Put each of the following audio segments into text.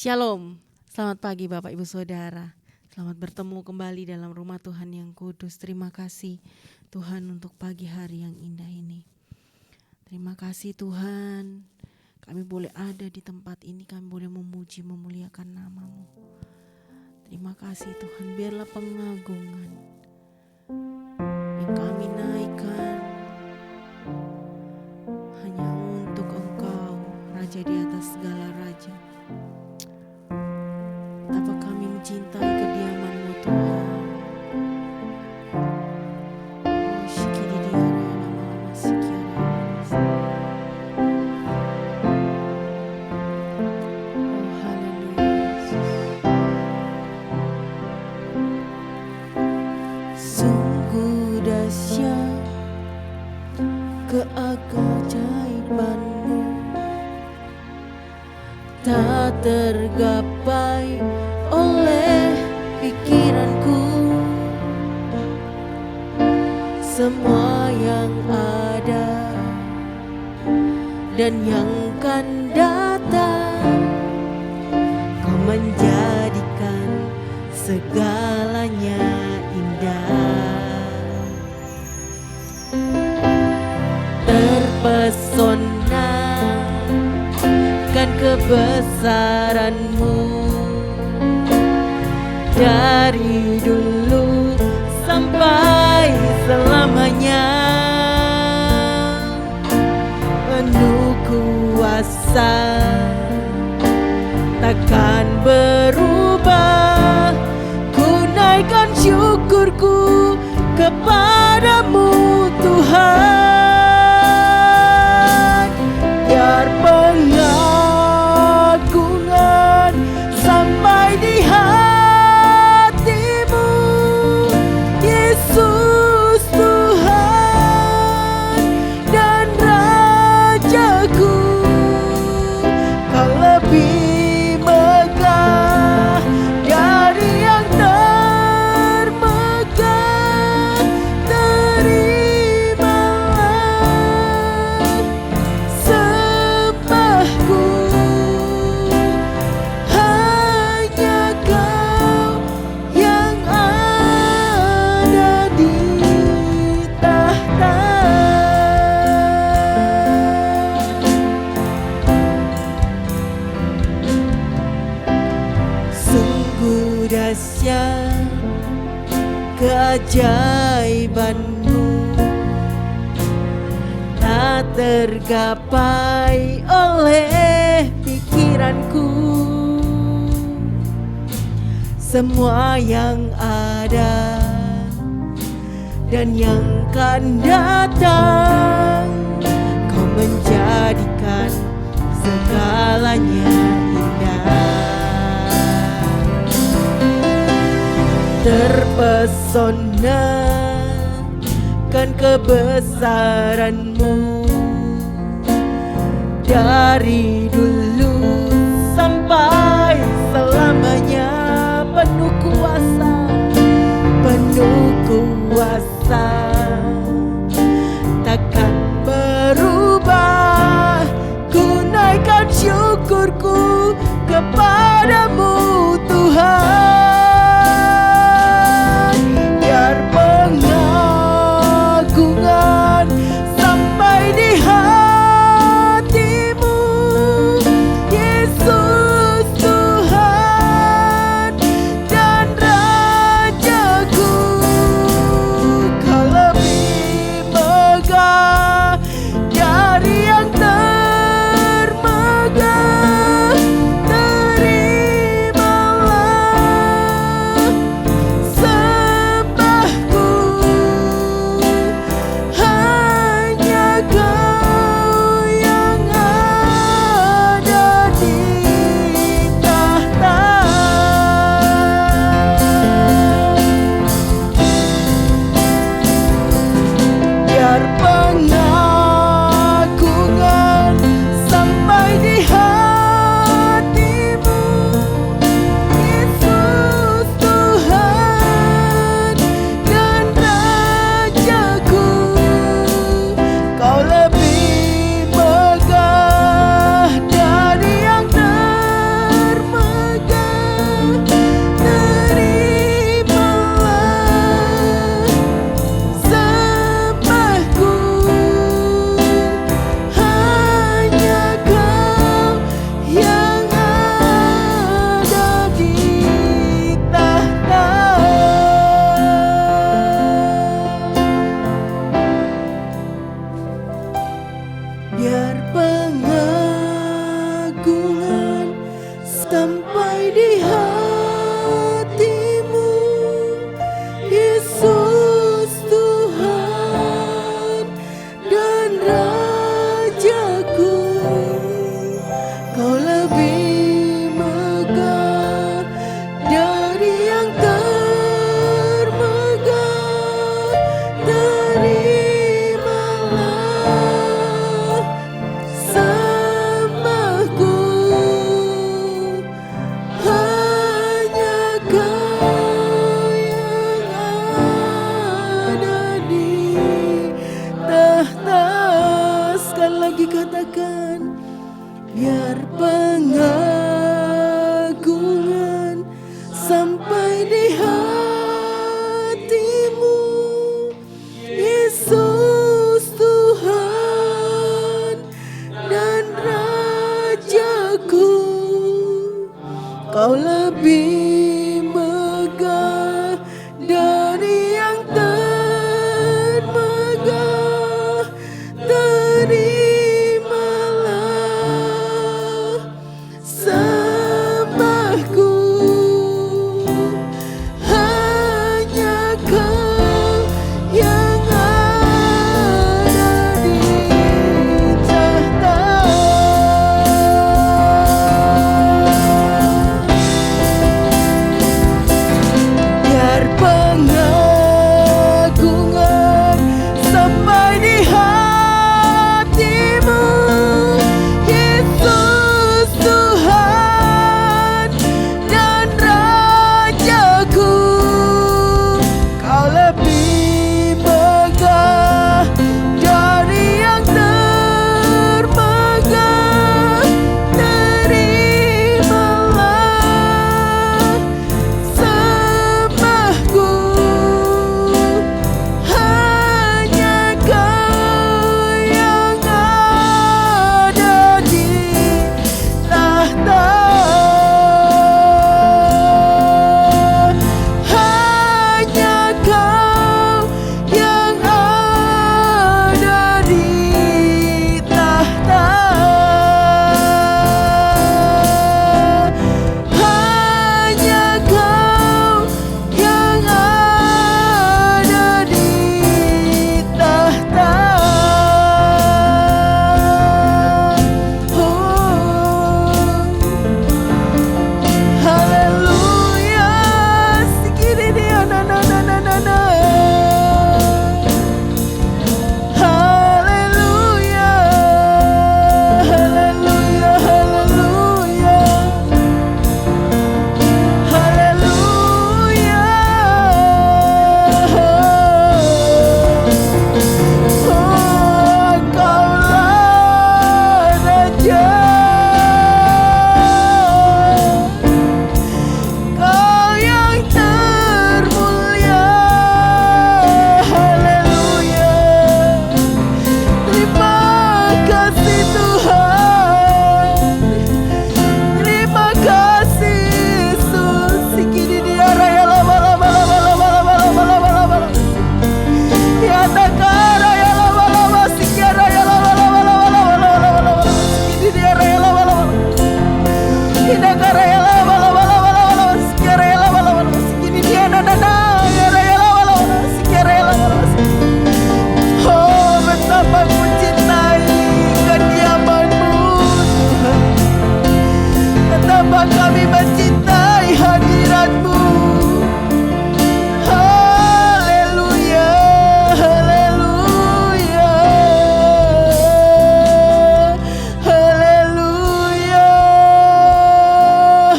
Shalom, selamat pagi Bapak Ibu Saudara. Selamat bertemu kembali dalam rumah Tuhan yang kudus. Terima kasih Tuhan untuk pagi hari yang indah ini. Terima kasih Tuhan, kami boleh ada di tempat ini, kami boleh memuji, memuliakan nama-Mu. Terima kasih Tuhan, biarlah pengagungan yang kami naikkan hanya untuk Engkau, Raja di atas segala raja. Betapa kami mencintai kediaman-Mu Tuhan. Oh, shikididiyara lama-lama sikiara. Oh, haleluya Yesus. Sungguh dahsyat keajaiban-Mu, tak tergapai oleh pikiranku. Semua yang ada dan yang akan datang, Kau menjadikan segalanya indah. Terpesona kan kebesaran-Mu, dari dulu sampai selamanya. Penuh kuasa, takkan berubah. Ku naikkan syukurku kepadamu Tuhan. Biar pengagungan sampai di hatimu, Yesus Tuhan dan Rajaku. Kau lebih megah dari yang termegah. Terimalah sembahku, hanya Kau yang ada di tahta. Sungguh dahsyat keajaiban-Mu, tak tergapai oleh pikiranku. Semua yang ada dan yang akan datang, Kau menjadikan segalanya indah. Terpesona kan kebesaran-Mu, dari dulu sampai selamanya. Penuh kuasa, takkan berubah. Ku naikkan syukurku kepadamu Tuhan. Biar pengagungan sampai di hatimu, Yesus Tuhan dan Rajaku. Kau lebih megah dari yang termegah. biar pengagungan sampai di hatimu, Yesus Tuhan dan Rajaku. Kau lebih megah dari yang termegah. Terimalah sembahku, hanya Kau yang ada di tahta. Biar pengagungan sampai di hatimu, Yesus Tuhan dan Rajaku. Kau lebih megah dari yang termegah. Terimalah sembahku, hanya Kau yang ada di tahta. Hanya Kau yang ada di tahta. Hanya Kau yang ada di tahta. Haleluya, sikiri dia na na na na na na. Haleluya, haleluya, haleluya, haleluya. Oh, Kaulah Raja, Kau yang termulia. Haleluya. Terima kasih Tuhan. Terima kasih Yesus. Sikiri dia raya lama lama lama lama lama lama lama lama. Ya takara ya lama lama sikira ya lama lama lama lama lama lama. Sikiri dia raya lama lama. Tidak karaya lama lama lama lama, sekarang lama lama lama, segini dia nana ya raya lama lama, sekarang lama lama. Oh, betapa ku cintai kediaman-Mu Tuhan, betapa kami mencintai hadirat-Mu. Haleluya, haleluya, haleluya.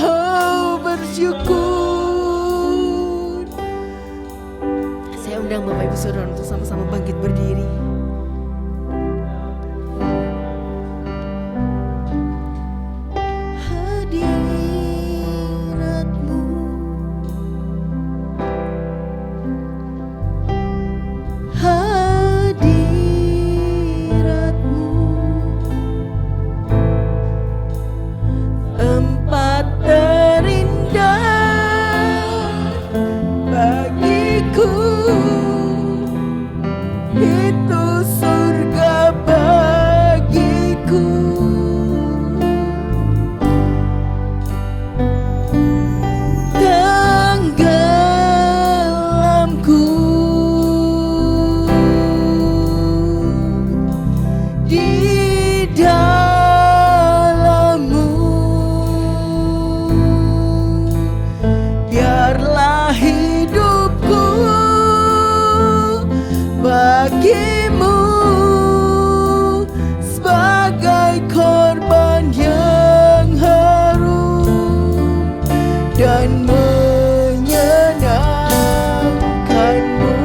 Oh, bersyukur. Saya undang Bapak Ibu Saudara untuk sama-sama bangkit berdiri. Hadirat-Mu, hadirat-Mu, tempat terindah bagiku. Itu surga bagiku. Tenggelamku di dalam-Mu, biarlah hidupku bagi-Mu sebagai korban yang harum dan menyenangkan-Mu.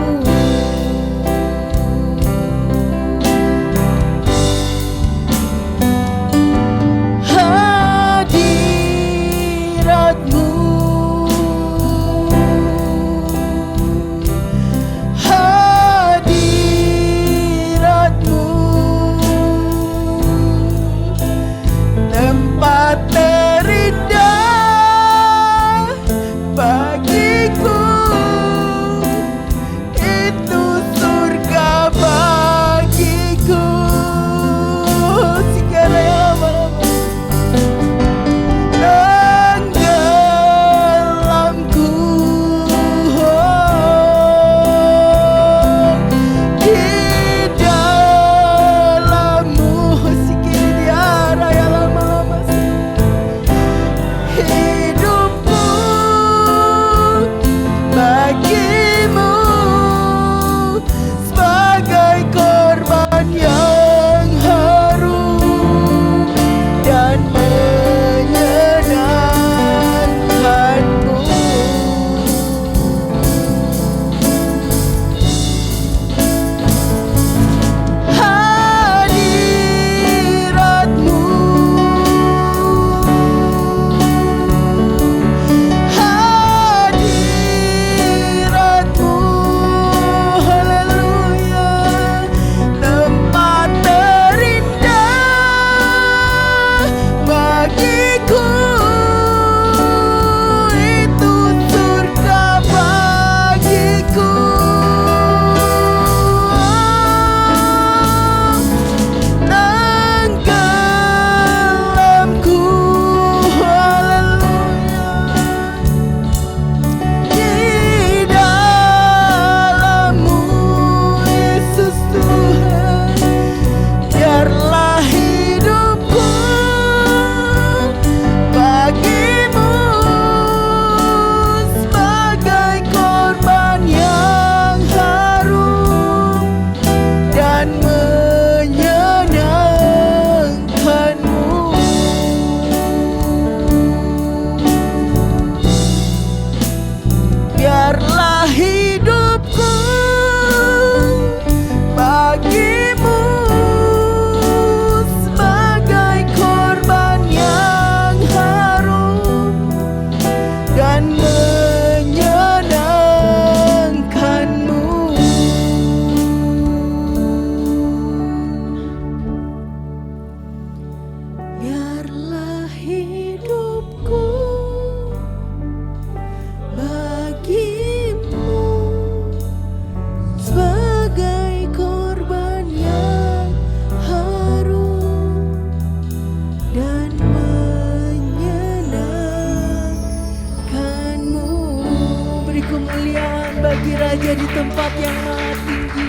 bagi Raja di tempat yang maha tinggi.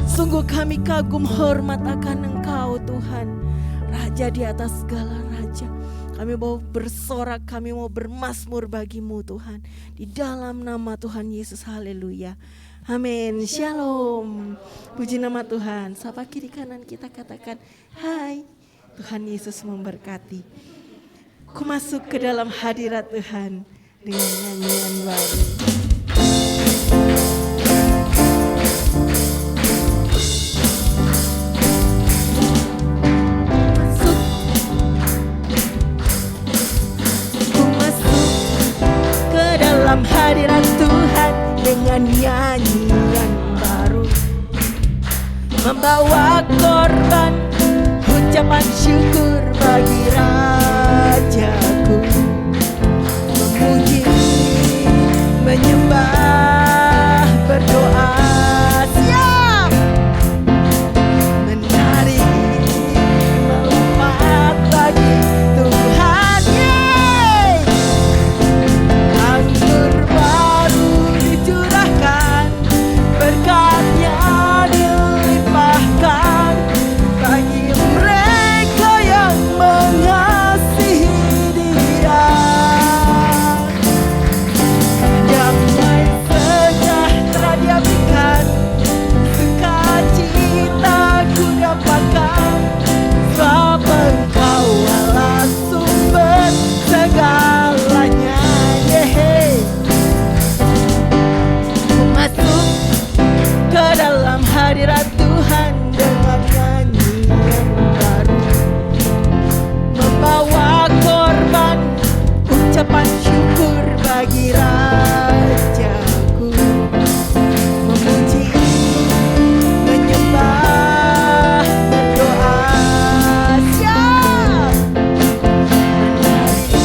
Sungguh kami kagum hormat akan Engkau Tuhan, Raja di atas segala raja. Kami mau bersorak, kami mau bermazmur bagimu Tuhan, di dalam nama Tuhan Yesus. Haleluya. Amin. Shalom. Puji nama Tuhan. Sapa kiri kanan kita, katakan hai. Tuhan Yesus memberkati. Ku masuk ke dalam hadirat Tuhan dengan nyanyian baru. Ku masuk ke dalam hadirat Tuhan dengan nyanyian baru, membawa korban ucapan syukur bagi Rajaku, memuji, menyembah, berdoa, siap menari, melompat bagi Tuhan. Yeay! Anggur baru dicurahkan, berkatnya dilimpahkan bagi mereka yang mengasihi Dia. Damai sejahtera Dia berikan, sukacita ku dapatkan, sebab Engkau Allah sumber segalanya. Yeay. Ku masuk ke dalam hadirat Tuhan dengan nyanyian baru, membawa korban ucapan syukur bagi Rajaku, memuji, menyembah, berdoa, siap menari,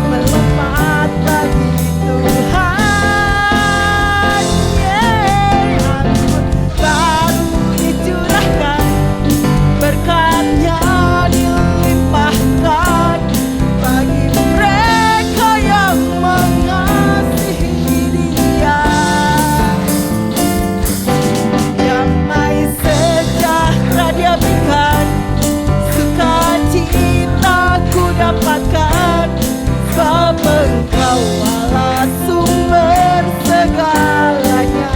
melompat bagi Tuhan. Yeay, anggur baru dicurahkan, berkatnya dilimpahkan bagi mereka yang mengasihi Dia. Damai sejahtera Dia berikan, sukacita ku dapatkan, sebab Engkau Allah sumber segalanya.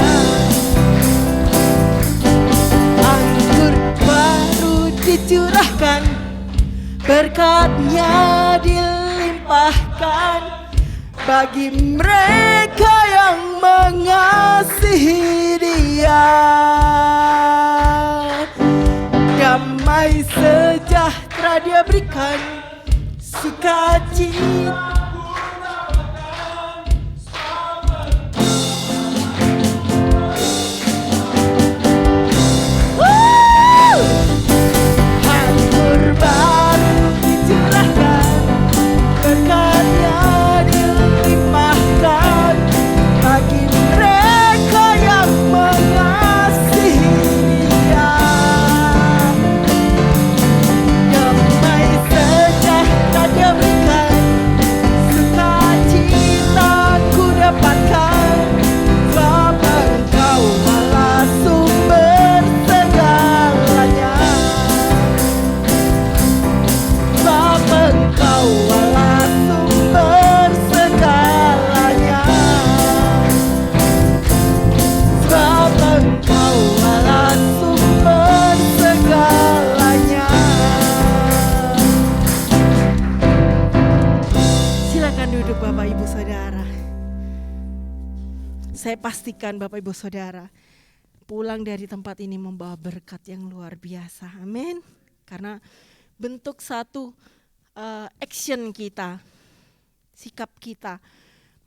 Anggur baru dicurahkan, berkatnya dilimpahkan bagi mereka yang mengasihi Dia. Damai sejahtera Dia berikan, sukacita. Anggur baru dicurahkan, berkatnya dilimpahkan bagi mereka yang mengasihi Dia. Damai sejahtera Dia berikan, sukacita ku dapatkan, sebab Engkau Allah sumber segalanya. Sebab Engkau Allah sumber segalanya. Sebab Engkau Allah sumber segalanya. Silakan duduk Bapak Ibu Saudara. Saya pastikan Bapak Ibu Saudara pulang dari tempat ini membawa berkat yang luar biasa. Amin. Karena bentuk satu action kita, sikap kita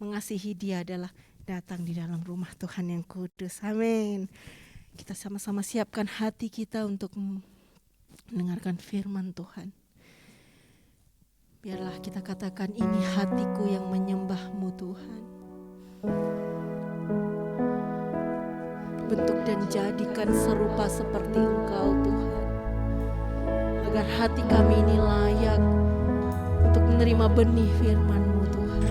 mengasihi Dia adalah datang di dalam rumah Tuhan yang kudus. Amin. Kita sama-sama siapkan hati kita untuk mendengarkan firman Tuhan. Biarlah kita katakan, ini hatiku yang menyembah-Mu Tuhan. Bentuk dan jadikan serupa seperti Engkau Tuhan, agar hati kami ini layak untuk menerima benih firman-Mu Tuhan.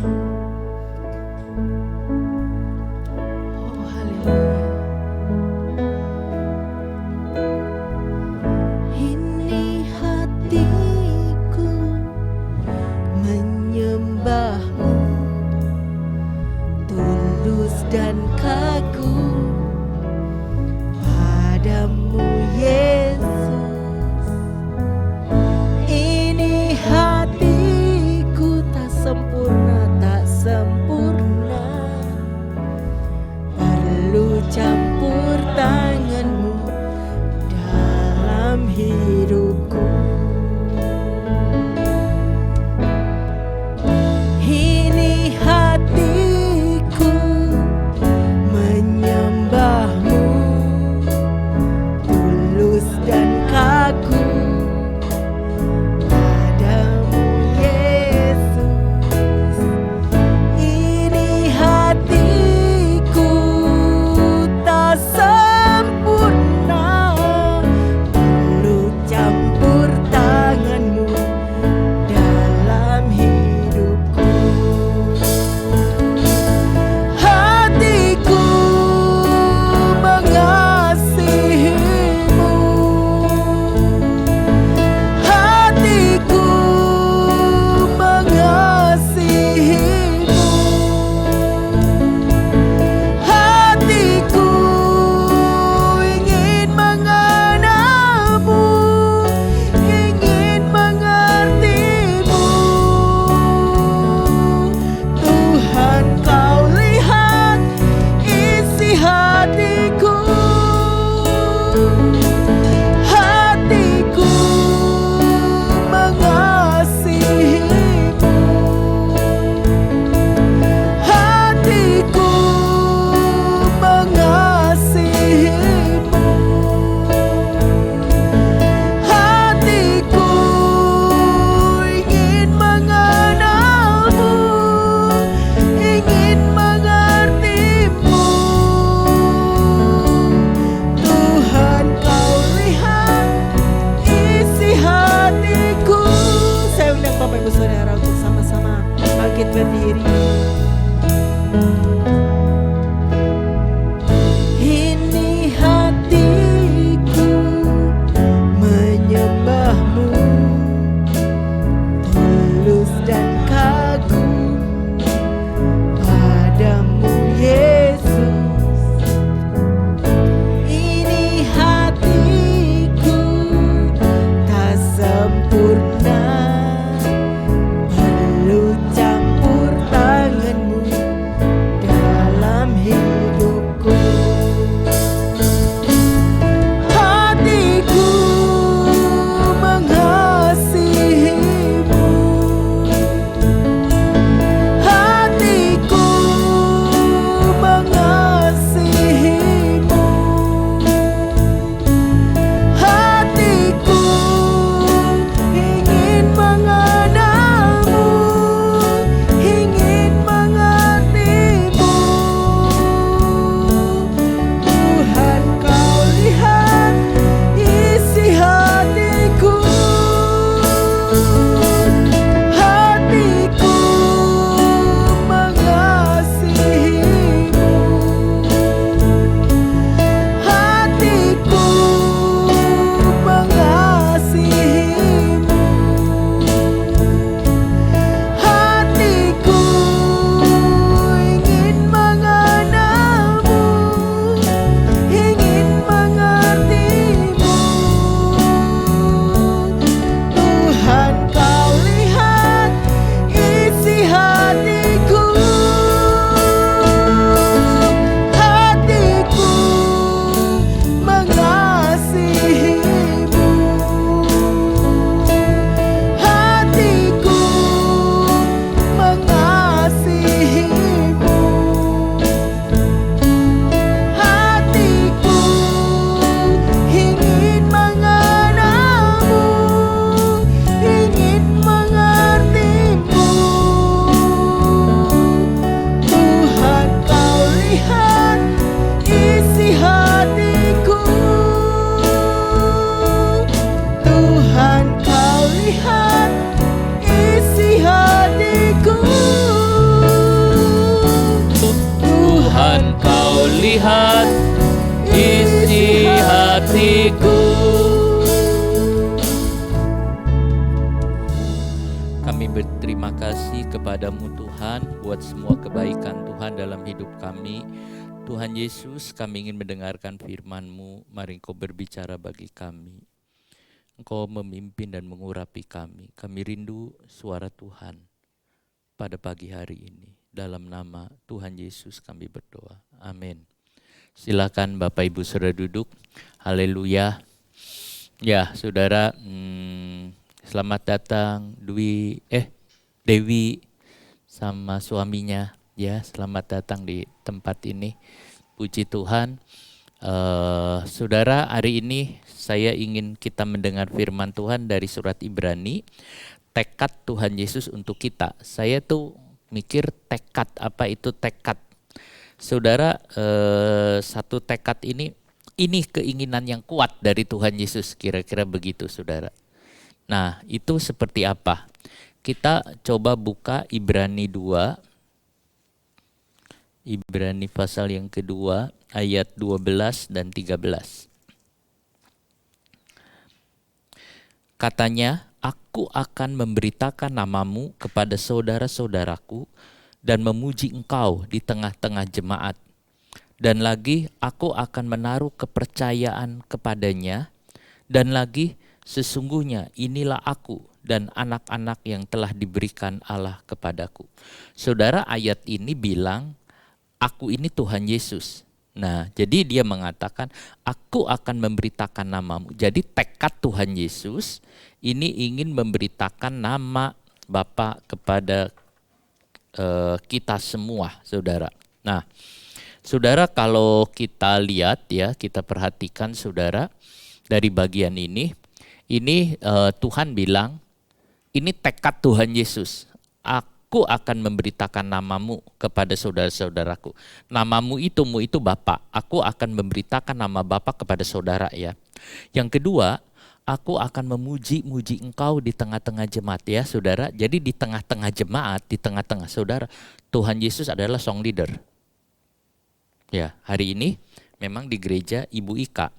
kasihku. Kami berterima kasih kepadamu Tuhan buat semua kebaikan Tuhan dalam hidup kami. Tuhan Yesus, kami ingin mendengarkan firman-Mu. Mari Engkau berbicara bagi kami. Engkau memimpin dan mengurapi kami. Kami rindu suara Tuhan pada pagi hari ini. Dalam nama Tuhan Yesus kami berdoa. Amin. Silakan Bapak Ibu Saudara duduk. Haleluya. Ya, Saudara, selamat datang Dewi sama suaminya. Ya, selamat datang di tempat ini. Puji Tuhan. Saudara, hari ini saya ingin kita mendengar firman Tuhan dari surat Ibrani. Tekad Tuhan Yesus untuk kita. Saya tuh mikir tekad, apa itu tekad? Saudara, satu tekad ini keinginan yang kuat dari Tuhan Yesus, kira-kira begitu saudara. Nah, itu seperti apa? Kita coba buka Ibrani 2. Ibrani pasal yang kedua ayat 12 dan 13. Katanya, aku akan memberitakan namamu kepada saudara-saudaraku dan memuji engkau di tengah-tengah jemaat. Dan lagi aku akan menaruh kepercayaan kepadanya. Dan lagi sesungguhnya inilah aku dan anak-anak yang telah diberikan Allah kepadaku. Saudara, ayat ini bilang, aku ini Tuhan Yesus. Nah, jadi dia mengatakan, aku akan memberitakan namamu. Jadi tekad Tuhan Yesus ini ingin memberitakan nama Bapa kepada kita semua, saudara. Nah, saudara, kalau kita lihat ya, kita perhatikan saudara, dari bagian ini Tuhan bilang, ini tekad Tuhan Yesus. Aku akan memberitakan namamu kepada saudara-saudaraku. Namamu itu Bapa. Aku akan memberitakan nama Bapa kepada saudara ya. Yang kedua, aku akan memuji-muji engkau di tengah-tengah jemaat ya saudara. Jadi di tengah-tengah jemaat, di tengah-tengah saudara, Tuhan Yesus adalah song leader. Ya, hari ini memang di gereja Ibu Ika.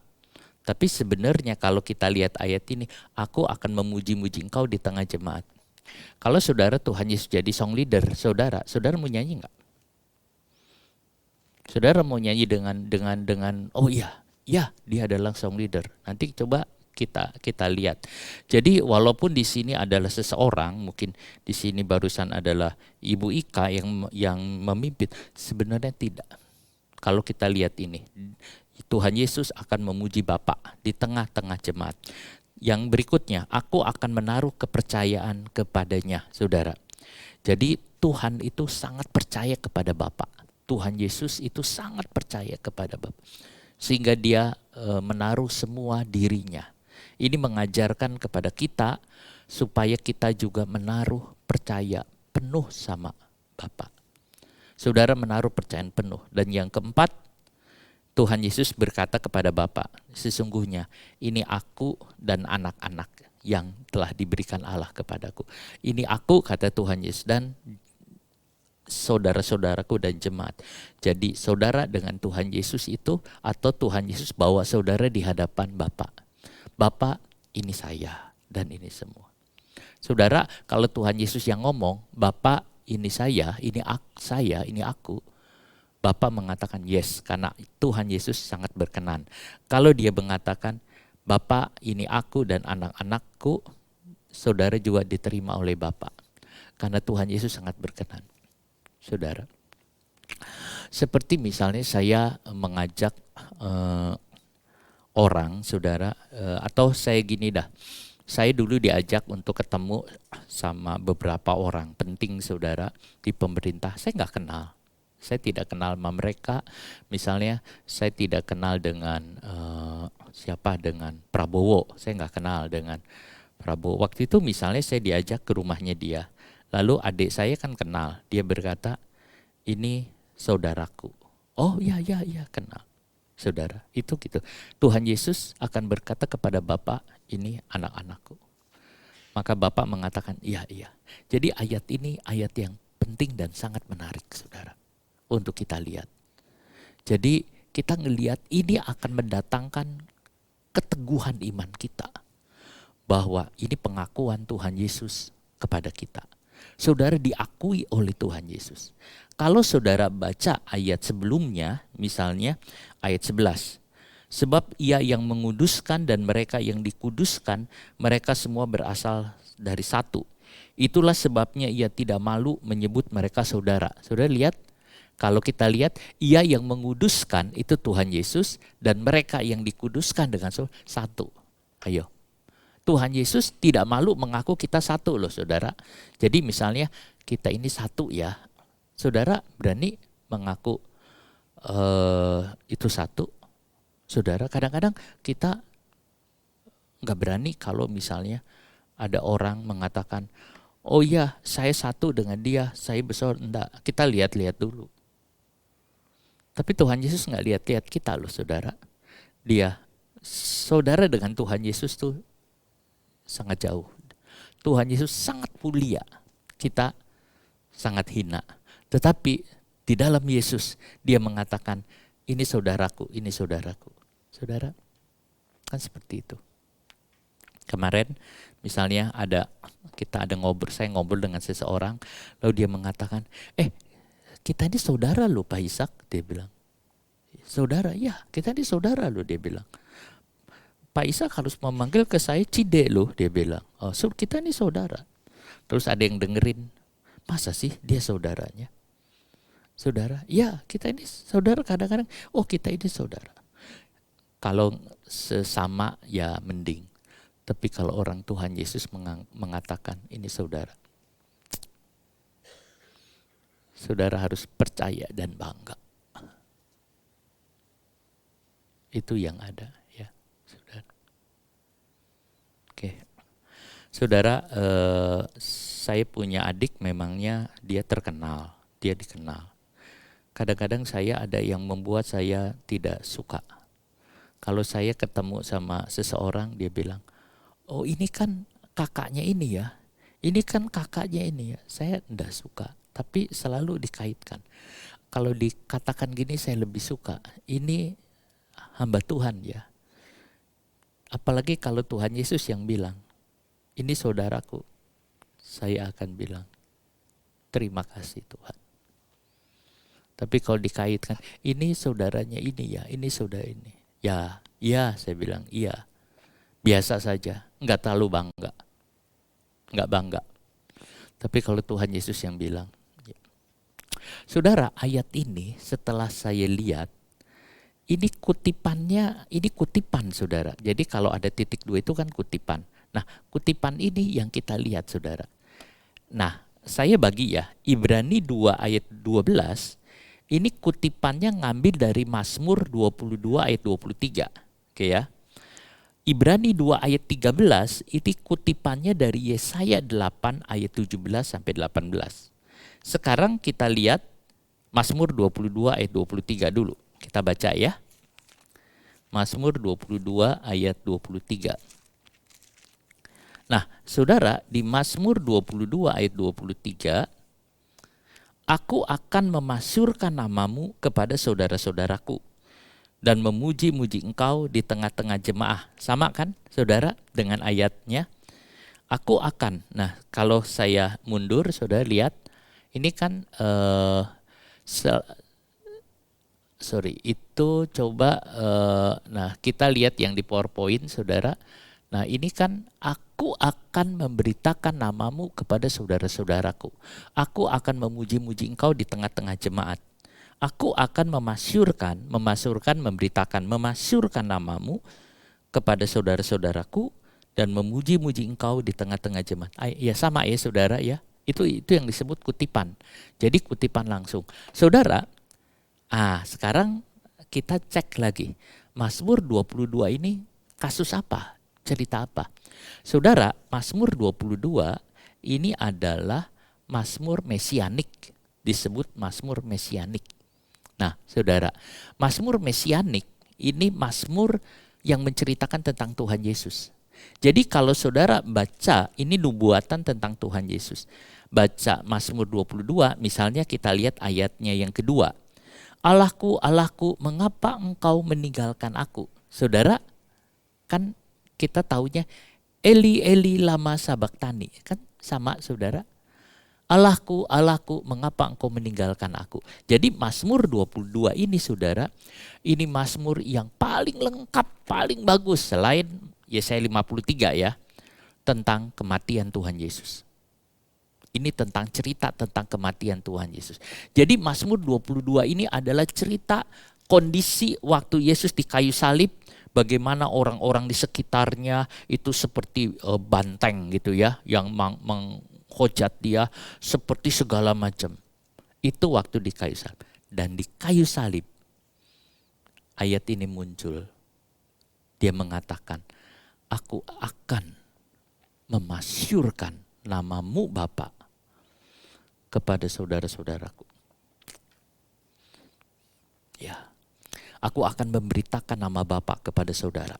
Tapi sebenarnya kalau kita lihat ayat ini, aku akan memuji-muji engkau di tengah jemaat. Kalau saudara Tuhan Yesus jadi song leader, saudara mau nyanyi enggak? Saudara mau nyanyi dengan oh iya, dia adalah song leader. Nanti coba kita lihat. Jadi walaupun di sini adalah seseorang, mungkin di sini barusan adalah Ibu Ika yang memimpin, sebenarnya tidak. Kalau kita lihat ini, Tuhan Yesus akan memuji Bapa di tengah-tengah jemaat. Yang berikutnya, aku akan menaruh kepercayaan kepadanya, saudara. Jadi Tuhan itu sangat percaya kepada Bapa. Tuhan Yesus itu sangat percaya kepada Bapa. Sehingga dia menaruh semua dirinya. Ini mengajarkan kepada kita supaya kita juga menaruh percaya penuh sama Bapa. Saudara menaruh percayaan penuh. Dan yang keempat, Tuhan Yesus berkata kepada Bapa, sesungguhnya ini aku dan anak-anak yang telah diberikan Allah kepadaku. Ini aku, kata Tuhan Yesus, dan saudara-saudaraku dan jemaat. Jadi saudara dengan Tuhan Yesus itu, atau Tuhan Yesus bawa saudara di hadapan Bapa. Bapa, ini saya dan ini semua. Saudara, kalau Tuhan Yesus yang ngomong, Bapa ini saya, ini aku. Bapa mengatakan yes, karena Tuhan Yesus sangat berkenan. Kalau dia mengatakan, Bapa ini aku dan anak-anakku, saudara juga diterima oleh Bapa. Karena Tuhan Yesus sangat berkenan. Saudara, seperti misalnya saya mengajak orang, saudara, atau saya gini dah, saya dulu diajak untuk ketemu sama beberapa orang penting, saudara, di pemerintah. Saya nggak kenal. Saya tidak kenal sama mereka. Misalnya saya tidak kenal dengan dengan Prabowo. Saya nggak kenal dengan Prabowo. Waktu itu misalnya saya diajak ke rumahnya dia. Lalu adik saya kan kenal. Dia berkata, ini saudaraku. Oh iya kenal. Saudara, itu gitu. Tuhan Yesus akan berkata kepada Bapa, ini anak-anakku. Maka Bapa mengatakan, iya. Jadi ayat ini ayat yang penting dan sangat menarik, saudara, untuk kita lihat. Jadi kita ngelihat ini akan mendatangkan keteguhan iman kita. Bahwa ini pengakuan Tuhan Yesus kepada kita. Saudara diakui oleh Tuhan Yesus. Kalau saudara baca ayat sebelumnya, misalnya ayat 11. Sebab ia yang menguduskan dan mereka yang dikuduskan, mereka semua berasal dari satu. Itulah sebabnya ia tidak malu menyebut mereka saudara. Saudara lihat, kalau kita lihat, ia yang menguduskan itu Tuhan Yesus dan mereka yang dikuduskan dengan satu. Ayo. Tuhan Yesus tidak malu mengaku kita satu loh saudara. Jadi misalnya kita ini satu ya. Saudara berani mengaku itu satu. Saudara kadang-kadang kita nggak berani kalau misalnya ada orang mengatakan, oh iya saya satu dengan dia, saya besar. Enggak, kita lihat-lihat dulu. Tapi Tuhan Yesus nggak lihat-lihat kita loh saudara. Dia, saudara dengan Tuhan Yesus tuh sangat jauh. Tuhan Yesus sangat mulia, kita sangat hina. Tetapi di dalam Yesus dia mengatakan, ini saudaraku, ini saudaraku. Saudara, kan seperti itu. Kemarin misalnya kita ada ngobrol, saya ngobrol dengan seseorang, lalu dia mengatakan, kita ini saudara loh Pak Ishak, dia bilang. Saudara, ya kita ini saudara loh, dia bilang. Pak Ishak harus memanggil ke saya Cide loh, dia bilang. Oh, kita ini saudara. Terus ada yang dengerin, masa sih dia saudaranya? Saudara, ya kita ini saudara, kadang-kadang, oh kita ini saudara. Kalau sesama ya mending. Tapi kalau orang Tuhan Yesus mengatakan ini saudara. Saudara harus percaya dan bangga. Itu yang ada ya, saudara. Oke. Saudara, saya punya adik memangnya dia terkenal, dia dikenal. Kadang-kadang saya ada yang membuat saya tidak suka. Kalau saya ketemu sama seseorang, dia bilang, oh ini kan kakaknya ini ya, ini kan kakaknya ini ya. Saya tidak suka, tapi selalu dikaitkan. Kalau dikatakan gini saya lebih suka, ini hamba Tuhan ya. Apalagi kalau Tuhan Yesus yang bilang, ini saudaraku, saya akan bilang, terima kasih Tuhan. Tapi kalau dikaitkan, ini saudaranya ini ya, ini saudara ini. Ya, iya saya bilang, iya. Biasa saja, enggak terlalu bangga. Enggak bangga. Tapi kalau Tuhan Yesus yang bilang. Ya. Saudara, ayat ini setelah saya lihat, ini kutipannya, ini kutipan saudara. Jadi kalau ada titik 2 itu kan kutipan. Nah, kutipan ini yang kita lihat saudara. Nah, saya bagi ya, Ibrani 2 ayat 12, ini kutipannya ngambil dari Mazmur 22 ayat 23. Oke ya. Ibrani 2 ayat 13, ini kutipannya dari Yesaya 8 ayat 17 sampai 18. Sekarang kita lihat Mazmur 22 ayat 23 dulu. Kita baca ya. Mazmur 22 ayat 23. Nah, saudara, di Mazmur 22 ayat 23, aku akan memasyurkan namamu kepada saudara-saudaraku dan memuji-muji engkau di tengah-tengah jemaah. Sama kan saudara dengan ayatnya? Aku akan. Nah, kalau saya mundur, saudara lihat, ini kan itu coba, nah kita lihat yang di PowerPoint saudara. Nah ini kan aku akan memberitakan namamu kepada saudara-saudaraku. Aku akan memuji-muji engkau di tengah-tengah jemaat. Aku akan memasyurkan namamu kepada saudara-saudaraku dan memuji-muji engkau di tengah-tengah jemaat. Ya sama ya saudara ya. Itu yang disebut kutipan. Jadi kutipan langsung. Saudara, sekarang kita cek lagi. Mazmur 22 ini kasus apa? Cerita apa? Saudara, Mazmur 22 ini adalah Mazmur mesianik, disebut Mazmur mesianik. Nah, saudara, Mazmur mesianik ini Mazmur yang menceritakan tentang Tuhan Yesus. Jadi kalau saudara baca, ini nubuatan tentang Tuhan Yesus. Baca Mazmur 22, misalnya kita lihat ayatnya yang kedua. Allahku, Allahku, mengapa engkau meninggalkan aku? Saudara, Kan kita taunya Eli Eli lama sabaktani, kan sama saudara. Allahku, Allahku, mengapa engkau meninggalkan aku? Jadi Mazmur 22 ini saudara, ini Mazmur yang paling lengkap, paling bagus selain Yesaya 53 ya, tentang kematian Tuhan Yesus. Ini tentang cerita tentang kematian Tuhan Yesus. Jadi Mazmur 22 ini adalah cerita kondisi waktu Yesus di kayu salib, bagaimana orang-orang di sekitarnya itu seperti banteng gitu ya, yang menghujat dia seperti segala macam. Itu waktu di kayu salib. Dan di kayu salib ayat ini muncul. Dia mengatakan, aku akan memasyurkan namamu Bapa kepada saudara-saudaraku. Ya, aku akan memberitakan nama Bapa kepada saudara.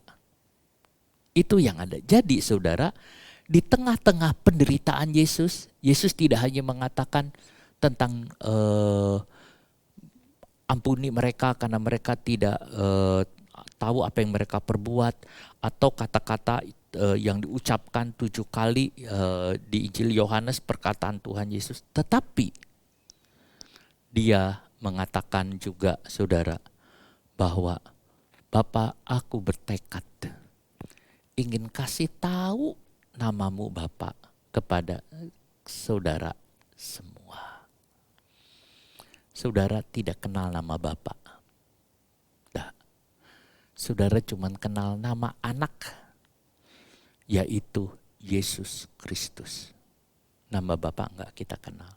Itu yang ada. Jadi saudara, di tengah-tengah penderitaan Yesus, Yesus tidak hanya mengatakan tentang ampuni mereka karena mereka tidak tahu apa yang mereka perbuat, atau kata-kata yang diucapkan 7 kali di Injil Yohanes perkataan Tuhan Yesus. Tetapi dia mengatakan juga saudara bahwa Bapa, aku bertekad ingin kasih tahu namamu Bapa kepada saudara semua. Saudara tidak kenal nama Bapa. Nah, saudara cuma kenal nama anak, yaitu Yesus Kristus. Nama Bapa enggak kita kenal.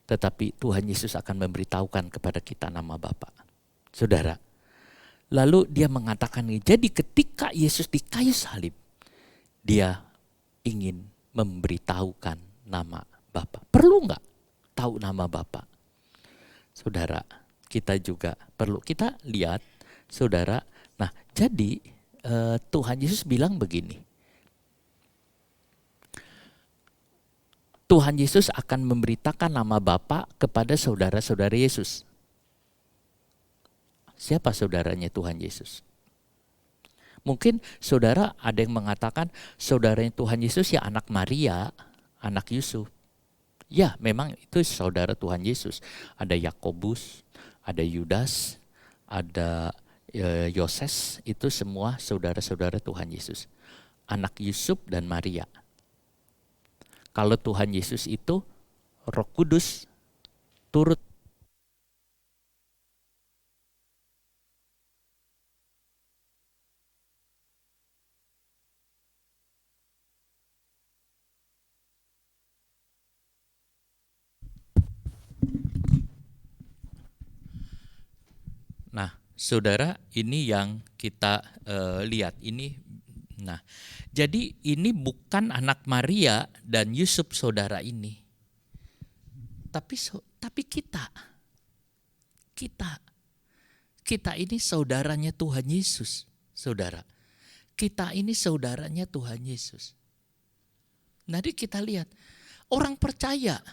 Tetapi Tuhan Yesus akan memberitahukan kepada kita nama Bapa. Saudara, lalu dia mengatakan ini, jadi ketika Yesus di kayu salib, dia ingin memberitahukan nama Bapa. Perlu enggak tahu nama Bapa? Saudara, kita juga perlu, kita lihat saudara. Nah, jadi Tuhan Yesus bilang begini. Tuhan Yesus akan memberitakan nama Bapa kepada saudara-saudara Yesus. Siapa saudaranya Tuhan Yesus? Mungkin saudara ada yang mengatakan saudaranya Tuhan Yesus ya anak Maria, anak Yusuf. Ya, memang itu saudara Tuhan Yesus. Ada Yakobus, ada Yudas, ada Yoses, itu semua saudara-saudara Tuhan Yesus. Anak Yusuf dan Maria. Kalau Tuhan Yesus itu Roh Kudus turut. Nah, saudara, ini yang kita lihat ini. Nah, jadi ini bukan anak Maria dan Yusuf saudara ini. Tapi kita ini saudaranya Tuhan Yesus, saudara. Kita ini saudaranya Tuhan Yesus. Nanti kita lihat, orang percaya.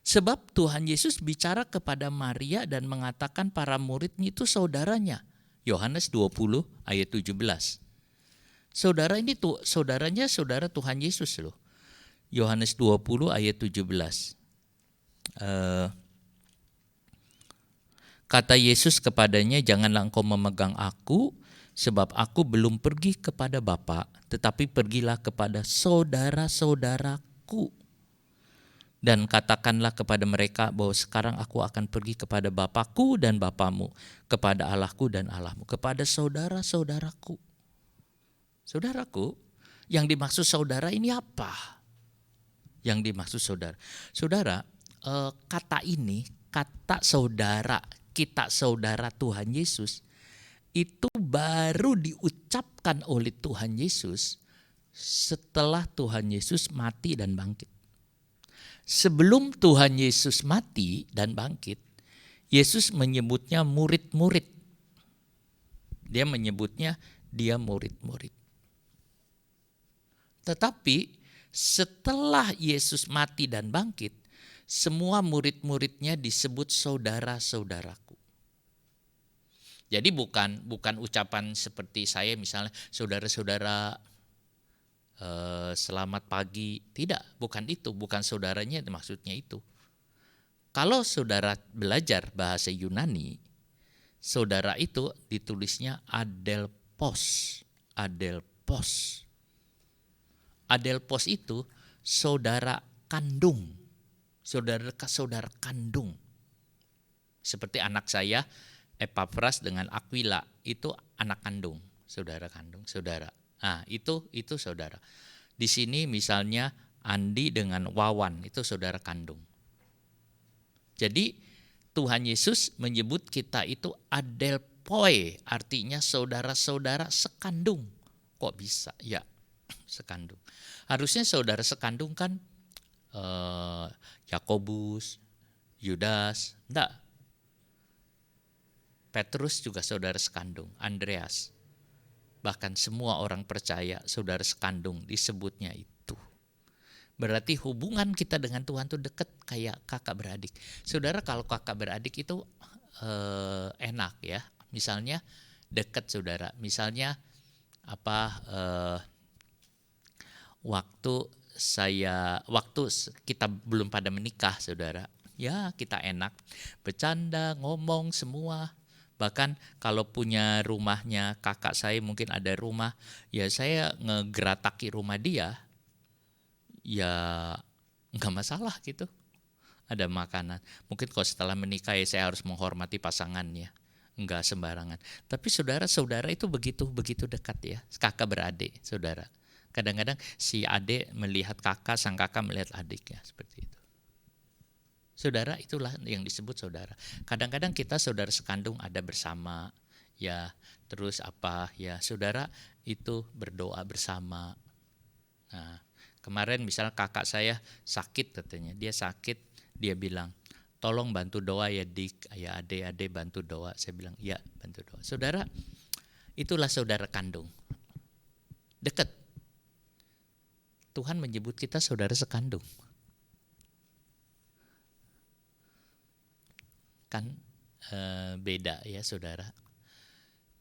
Sebab Tuhan Yesus bicara kepada Maria dan mengatakan para muridnya itu saudaranya. Yohanes 20 ayat 17. Saudara ini saudaranya saudara Tuhan Yesus loh. Yohanes 20 ayat 17. Kata Yesus kepadanya, janganlah engkau memegang aku, sebab aku belum pergi kepada Bapa, tetapi pergilah kepada saudara-saudaraku. Dan katakanlah kepada mereka bahwa sekarang aku akan pergi kepada Bapakku dan Bapamu, kepada Allahku dan Allahmu, kepada saudara-saudaraku. Saudaraku, yang dimaksud saudara ini apa? Yang dimaksud saudara. Saudara, kata ini, kata saudara, kita saudara Tuhan Yesus, itu baru diucapkan oleh Tuhan Yesus setelah Tuhan Yesus mati dan bangkit. Sebelum Tuhan Yesus mati dan bangkit, Yesus menyebutnya murid-murid. Dia menyebutnya dia murid-murid. Tetapi setelah Yesus mati dan bangkit, semua murid-muridnya disebut saudara-saudaraku. Jadi bukan ucapan seperti saya misalnya saudara-saudara selamat pagi. Tidak, bukan itu, bukan saudaranya maksudnya itu. Kalau saudara belajar bahasa Yunani, saudara itu ditulisnya adelpos. Adelpos. Adelpos itu saudara kandung. Saudara kandung. Seperti anak saya Epafras dengan Aquila itu anak kandung, saudara kandung, saudara. Nah, itu saudara. Di sini misalnya Andi dengan Wawan itu saudara kandung. Jadi Tuhan Yesus menyebut kita itu adelpoi, artinya saudara-saudara sekandung. Kok bisa? Ya, sekandung. Harusnya saudara sekandung kan Yakobus, Yudas, enggak. Petrus juga saudara sekandung, Andreas. Bahkan semua orang percaya saudara sekandung disebutnya itu. Berarti hubungan kita dengan Tuhan itu dekat kayak kakak beradik. Saudara, kalau kakak beradik itu enak ya. Misalnya dekat saudara. Misalnya waktu kita belum pada menikah saudara. Ya kita enak bercanda, ngomong semua. Bahkan kalau punya rumahnya kakak saya mungkin ada rumah, ya saya ngegerataki rumah dia, ya nggak masalah gitu. Ada makanan. Mungkin kalau setelah menikah ya saya harus menghormati pasangannya, nggak sembarangan. Tapi saudara-saudara itu begitu dekat ya, kakak beradik saudara. Kadang-kadang si adik melihat kakak, sang kakak melihat adiknya seperti itu. Saudara, itulah yang disebut saudara. Kadang-kadang kita saudara sekandung ada bersama, ya terus ya saudara itu berdoa bersama. Nah, kemarin misalnya kakak saya sakit katanya, dia sakit, dia bilang, tolong bantu doa ya Dik, ya ade bantu doa. Saya bilang, ya bantu doa. Saudara, itulah saudara kandung. Dekat. Tuhan menyebut kita saudara sekandung. Kan beda ya saudara.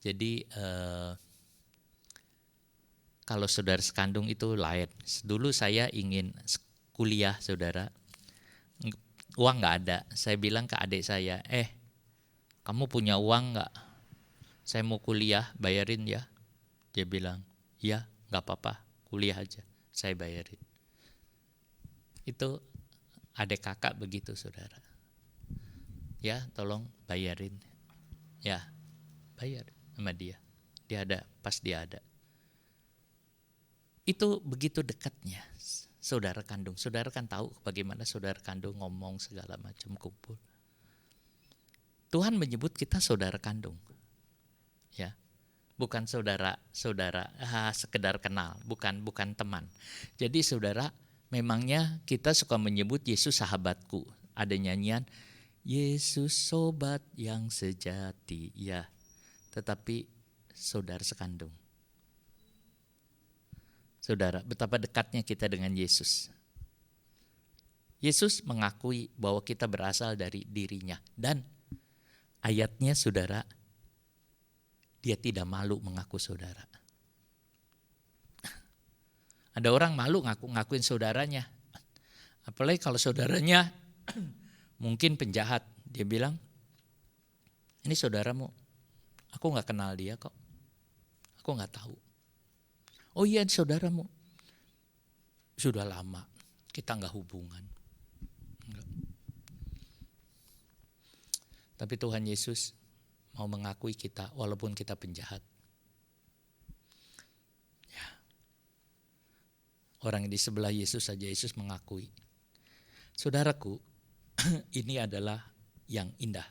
Jadi kalau saudara sekandung itu lain. Dulu saya ingin kuliah saudara, uang nggak ada. Saya bilang ke adik saya, kamu punya uang nggak? Saya mau kuliah, bayarin ya. Dia bilang, ya nggak apa-apa, kuliah aja, saya bayarin. Itu adik kakak begitu saudara. Ya tolong bayarin. Ya bayar sama dia. Dia ada, pas dia ada. Itu begitu dekatnya saudara kandung. Saudara kan tahu bagaimana saudara kandung ngomong segala macam kumpul. Tuhan menyebut kita saudara kandung. Ya. Bukan saudara sekedar kenal, bukan teman. Jadi saudara, memangnya kita suka menyebut Yesus sahabatku. Ada nyanyian Yesus sobat yang sejati, ya, tetapi saudara sekandung. Saudara, betapa dekatnya kita dengan Yesus. Yesus mengakui bahwa kita berasal dari dirinya. Dan ayatnya saudara, dia tidak malu mengaku saudara. Ada orang malu ngakuin saudaranya. Apalagi kalau saudaranya mungkin penjahat, dia bilang, ini saudaramu, aku gak kenal dia kok, aku gak tahu. Oh iya saudaramu, sudah lama kita gak hubungan. Enggak. Tapi Tuhan Yesus mau mengakui kita walaupun kita penjahat. Ya. Orang di sebelah Yesus saja Yesus mengakui. Saudaraku, ini adalah yang indah.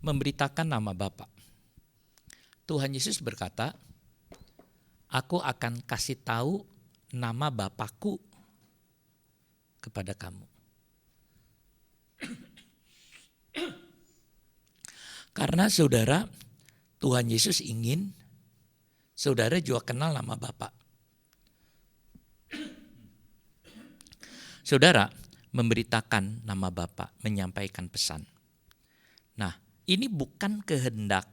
Memberitakan nama Bapa. Tuhan Yesus berkata, aku akan kasih tahu nama Bapakku kepada kamu. Karena saudara, Tuhan Yesus ingin saudara juga kenal nama Bapa. Saudara, memberitakan nama Bapa, menyampaikan pesan. Nah, ini bukan kehendak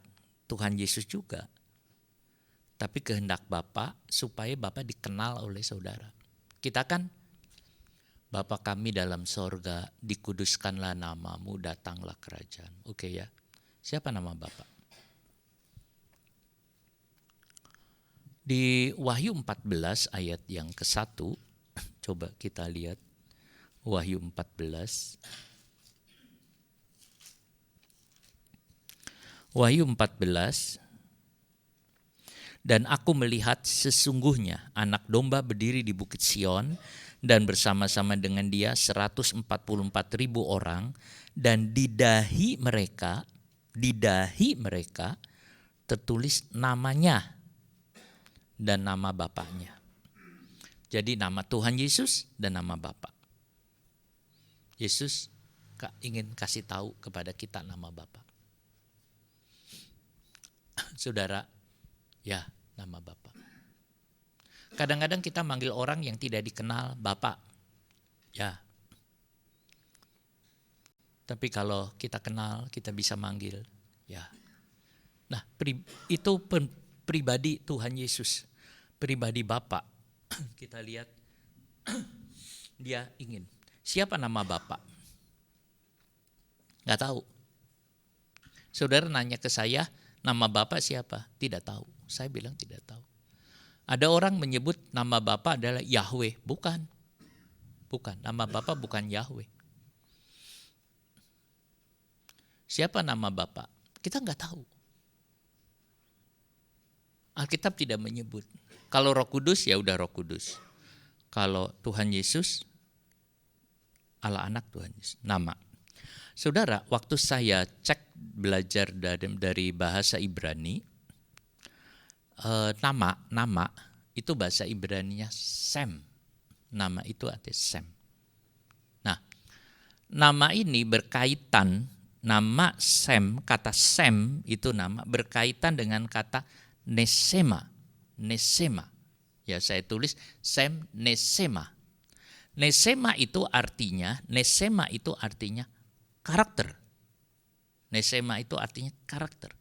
Tuhan Yesus juga. Tapi kehendak Bapa supaya Bapa dikenal oleh saudara. Kita kan, Bapa kami dalam sorga, dikuduskanlah namamu, datanglah kerajaan. Oke ya, siapa nama Bapa? Di Wahyu 14 ayat yang ke-1, coba kita lihat Wahyu 14. Wahyu 14. Dan aku melihat sesungguhnya anak domba berdiri di Bukit Sion dan bersama-sama dengan dia 144.000 orang, dan di dahi mereka tertulis namanya dan nama Bapaknya. Jadi nama Tuhan Yesus dan nama Bapa. Yesus ingin kasih tahu kepada kita nama Bapa. Saudara, ya, nama Bapa. Kadang-kadang kita manggil orang yang tidak dikenal Bapak. Ya. Tapi kalau kita kenal, kita bisa manggil, ya. Nah, itu pribadi Tuhan Yesus, pribadi Bapa. Kita lihat dia ingin. Siapa nama Bapak? Nggak tahu. Saudara nanya ke saya, nama Bapak siapa? Tidak tahu. Saya bilang tidak tahu. Ada orang menyebut nama Bapa adalah Yahweh. Bukan. Nama Bapa bukan Yahweh. Siapa nama Bapa? Kita nggak tahu. Alkitab tidak menyebut. Kalau Roh Kudus, ya udah Roh Kudus. Kalau Tuhan Yesus, Allah Anak Tuhan Yesus. Nama. Saudara, waktu saya cek belajar dari bahasa Ibrani, nama itu bahasa Ibraninya Sem. Nama itu artinya Sem. Nah, nama ini berkaitan, nama Sem, kata Sem itu nama berkaitan dengan kata Nesema. Nesema. Ya, saya tulis Sem Nesema. Nesema itu artinya karakter. Nesema itu artinya karakter.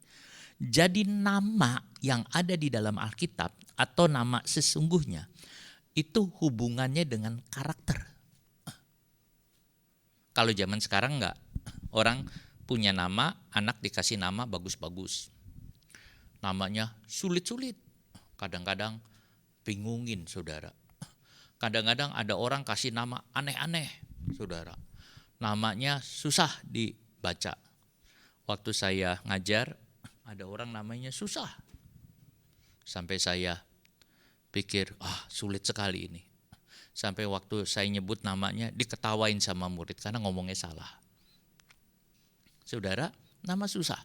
Jadi nama yang ada di dalam Alkitab atau nama sesungguhnya itu hubungannya dengan karakter. Kalau zaman sekarang enggak, orang punya nama, anak dikasih nama bagus-bagus. Namanya sulit-sulit, kadang-kadang bingungin saudara. Kadang-kadang ada orang kasih nama aneh-aneh saudara. Namanya susah dibaca. Waktu saya ngajar, ada orang namanya susah. Sampai saya pikir, sulit sekali ini. Sampai waktu saya nyebut namanya, diketawain sama murid karena ngomongnya salah. Saudara, nama susah.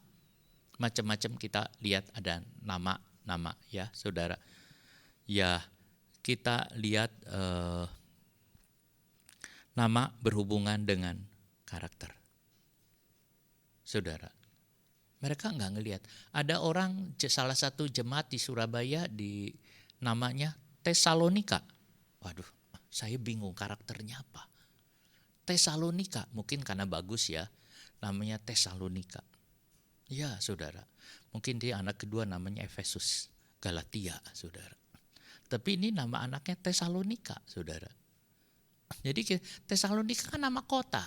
Macam-macam kita lihat ada nama-nama ya saudara. Ya, kita lihat nama berhubungan dengan karakter. Saudara, mereka enggak ngelihat. Ada orang, salah satu jemaat di Surabaya di namanya Tesalonika. Waduh, saya bingung karakternya apa. Tesalonika, mungkin karena bagus ya, namanya Tesalonika. Ya saudara, mungkin dia anak kedua namanya Efesus, Galatia saudara. Tapi ini nama anaknya Tesalonika saudara. Jadi Tesalonika kan nama kota,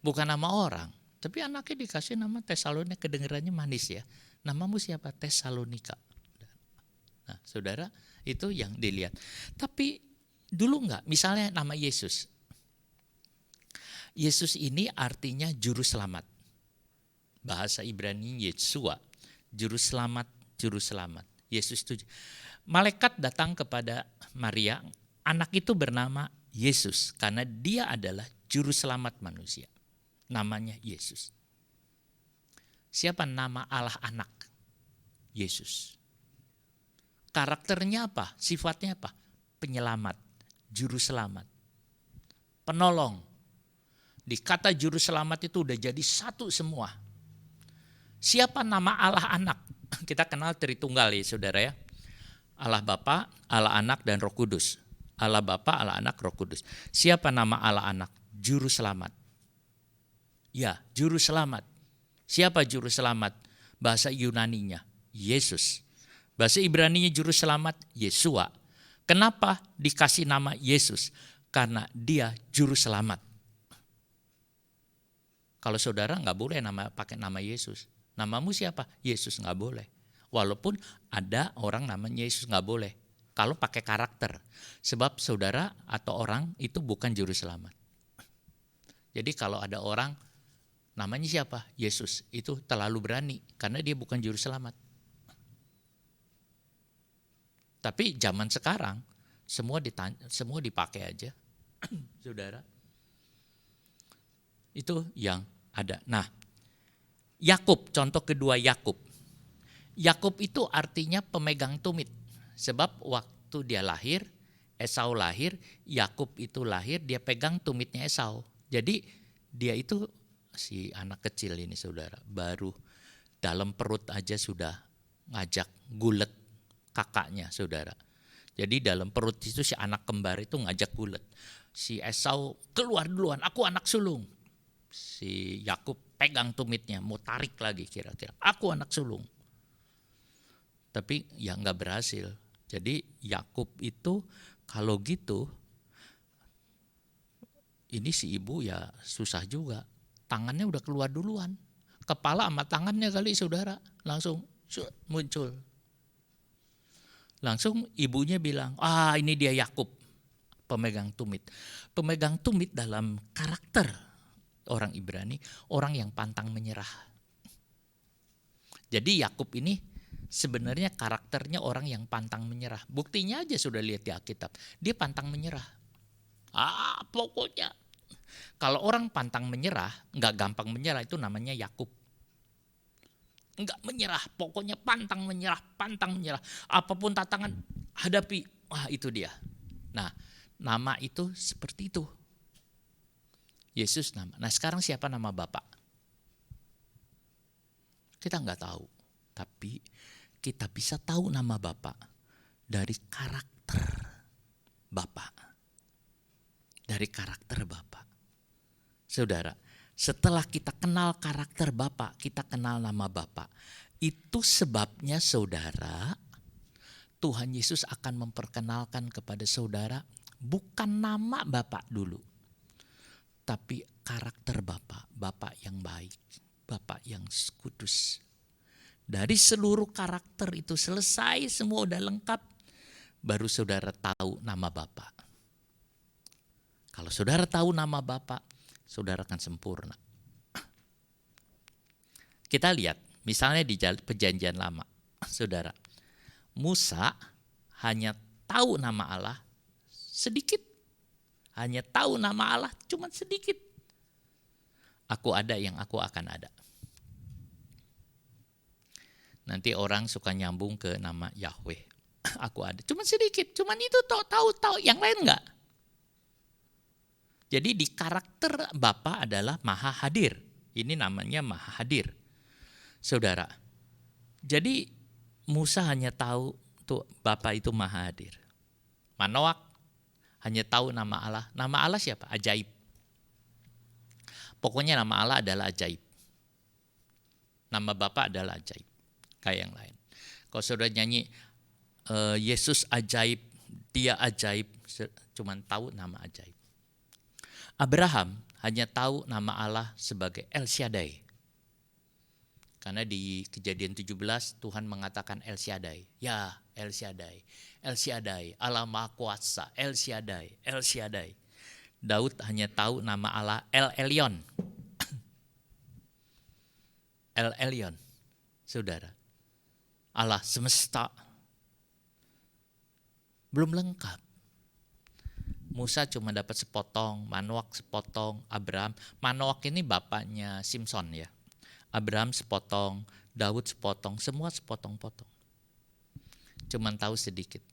bukan nama orang. Tapi anaknya dikasih nama Tesalonika, kedengarannya manis ya. Namamu siapa? Tesalonika. Nah saudara, itu yang dilihat. Tapi dulu enggak, misalnya nama Yesus. Yesus ini artinya juru selamat. Bahasa Ibrani Yeshua, juru selamat, juru selamat. Yesus itu. Malaikat datang kepada Maria, anak itu bernama Yesus karena dia adalah juru selamat manusia. Namanya Yesus. Siapa nama Allah anak? Yesus. Karakternya apa? Sifatnya apa? Penyelamat, juru selamat, penolong. Di kata juru selamat itu udah jadi satu semua. Siapa nama Allah anak? Kita kenal Tritunggal ya saudara ya. Allah Bapa, Allah Anak dan Roh Kudus. Allah Bapa, Allah Anak, Roh Kudus. Siapa nama Allah Anak? Juru selamat. Ya, juru selamat. Siapa juru selamat? Bahasa Yunaninya Yesus. Bahasa Ibraninya juru selamat Yesua. Kenapa dikasih nama Yesus? Karena dia juru selamat. Kalau saudara nggak boleh pakai nama Yesus. Namamu siapa? Yesus, nggak boleh. Walaupun ada orang namanya Yesus, nggak boleh. Kalau pakai karakter. Sebab saudara atau orang itu bukan juru selamat. Jadi kalau ada orang namanya siapa? Yesus. Itu terlalu berani karena dia bukan juru selamat. Tapi zaman sekarang semua dipakai aja. Saudara. Itu yang ada. Nah, Yakub, contoh kedua Yakub. Yakub itu artinya pemegang tumit. Sebab waktu dia lahir, Esau lahir, Yakub itu lahir, dia pegang tumitnya Esau. Jadi dia itu si anak kecil ini saudara, baru dalam perut aja sudah ngajak gulet kakaknya saudara. Jadi dalam perut itu si anak kembar itu ngajak gulet. Si Esau keluar duluan, aku anak sulung. Si Yakub pegang tumitnya, mau tarik lagi kira-kira. Aku anak sulung. Tapi ya nggak berhasil. Jadi Yakub itu kalau gitu, ini si ibu ya susah juga. Tangannya udah keluar duluan. Kepala sama tangannya kali saudara langsung muncul. Langsung ibunya bilang, ini dia Yakub, pemegang tumit. Pemegang tumit dalam karakter orang Ibrani, orang yang pantang menyerah. Jadi Yakub ini sebenarnya karakternya orang yang pantang menyerah. Buktinya aja sudah lihat di Alkitab, dia pantang menyerah. Pokoknya kalau orang pantang menyerah, nggak gampang menyerah, itu namanya Yakub. Nggak menyerah, pokoknya pantang menyerah. Apapun tantangan hadapi, itu dia. Nah, nama itu seperti itu. Yesus nama. Nah sekarang siapa nama Bapak? Kita nggak tahu. Tapi kita bisa tahu nama Bapak dari karakter Bapak. Dari karakter Bapak. Saudara, setelah kita kenal karakter Bapak, kita kenal nama Bapak. Itu sebabnya saudara, Tuhan Yesus akan memperkenalkan kepada saudara bukan nama Bapak dulu. Tapi karakter Bapak yang baik, Bapak yang kudus. Dari seluruh karakter itu selesai, semua udah lengkap, baru saudara tahu nama Bapak. Kalau saudara tahu nama Bapak, saudara akan sempurna. Kita lihat, misalnya di Perjanjian Lama, saudara, Musa hanya tahu nama Allah sedikit. Hanya tahu nama Allah cuma sedikit. Aku ada yang aku akan ada. Nanti orang suka nyambung ke nama Yahweh. Aku ada, cuma sedikit. Cuman itu tahu, yang lain enggak. Jadi di karakter Bapa adalah Maha Hadir. Ini namanya Maha Hadir. Saudara, jadi Musa hanya tahu tuh Bapa itu Maha Hadir. Manoak hanya tahu nama Allah. Nama Allah siapa? Ajaib. Pokoknya nama Allah adalah ajaib. Nama Bapa adalah ajaib. Kayak yang lain. Kalau saudara nyanyi Yesus ajaib, dia ajaib, cuman tahu nama ajaib. Abraham hanya tahu nama Allah sebagai El Shaddai. Karena di Kejadian 17 Tuhan mengatakan El Shaddai. Ya, El Shaddai. El Shaddai, Allah Maha Kuasa. El Shaddai, El Shaddai. Daud hanya tahu nama Allah El Elyon. El Elyon. Saudara. Allah semesta. Belum lengkap. Musa cuma dapat sepotong, Manoak sepotong, Abraham. Manoak ini bapaknya Simpson ya. Abraham sepotong, Daud sepotong, semua sepotong-potong. Cuman tahu sedikit.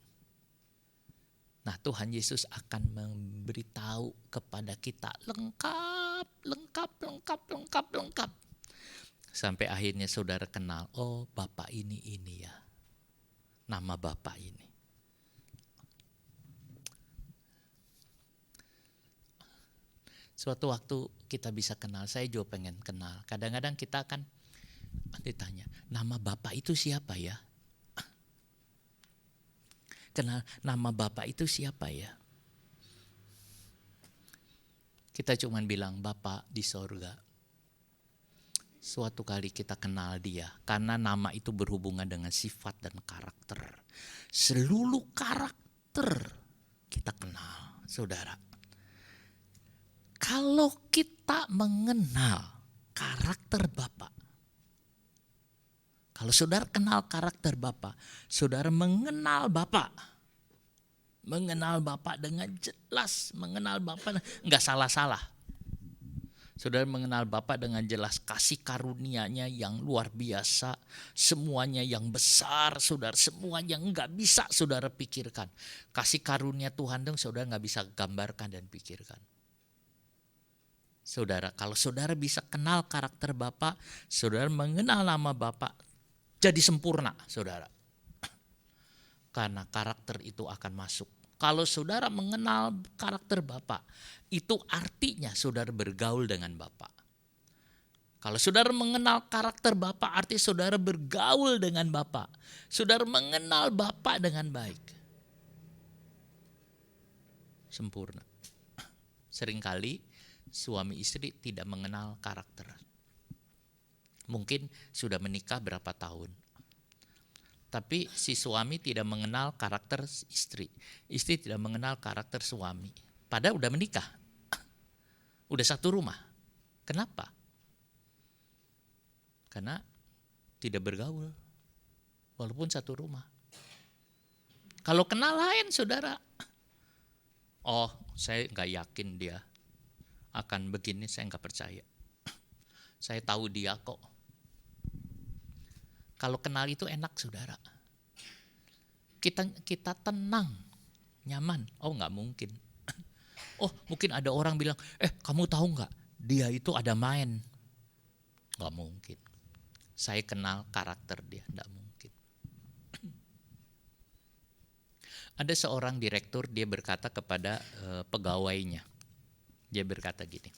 Nah, Tuhan Yesus akan memberitahu kepada kita lengkap. Sampai akhirnya saudara kenal, oh Bapak ini ya. Nama Bapak ini. Suatu waktu kita bisa kenal, saya juga pengen kenal. Kadang-kadang kita kan Ditanya, nama Bapak itu siapa ya? Kenal nama Bapak itu siapa ya? Kita cuma bilang Bapak di sorga. Suatu kali kita kenal dia, karena nama itu berhubungan dengan sifat dan karakter. Seluruh karakter kita kenal, saudara. Kalau kita mengenal karakter Bapak, kalau saudara kenal karakter Bapak, saudara mengenal Bapak. Mengenal Bapak dengan jelas, mengenal Bapak enggak salah-salah. Saudara mengenal Bapa dengan jelas, kasih karunia-Nya yang luar biasa, semuanya yang besar, saudara, semua yang nggak bisa saudara pikirkan. Kasih karunia Tuhan dong saudara nggak bisa gambarkan dan pikirkan. Saudara, kalau saudara bisa kenal karakter Bapa, saudara mengenal nama Bapa, jadi sempurna saudara. Karena karakter itu akan masuk. Kalau saudara mengenal karakter Bapa, itu artinya saudara bergaul dengan Bapa. Kalau saudara mengenal karakter Bapa, artinya saudara bergaul dengan Bapa. Saudara mengenal Bapa dengan baik. Sempurna. Seringkali suami istri tidak mengenal karakter. Mungkin sudah menikah berapa tahun, tapi si suami tidak mengenal karakter istri. Istri tidak mengenal karakter suami. Padahal udah menikah. Udah satu rumah. Kenapa? Karena tidak bergaul. Walaupun satu rumah. Kalau kenal lain saudara. Oh, saya gak yakin dia akan begini, saya gak percaya. Saya tahu dia kok. Kalau kenal itu enak saudara. Kita tenang, nyaman. Oh nggak mungkin. Oh mungkin ada orang bilang, kamu tahu nggak? Dia itu ada main. Nggak mungkin. Saya kenal karakter dia, nggak mungkin. Ada seorang direktur, dia berkata kepada pegawainya. Dia berkata gini,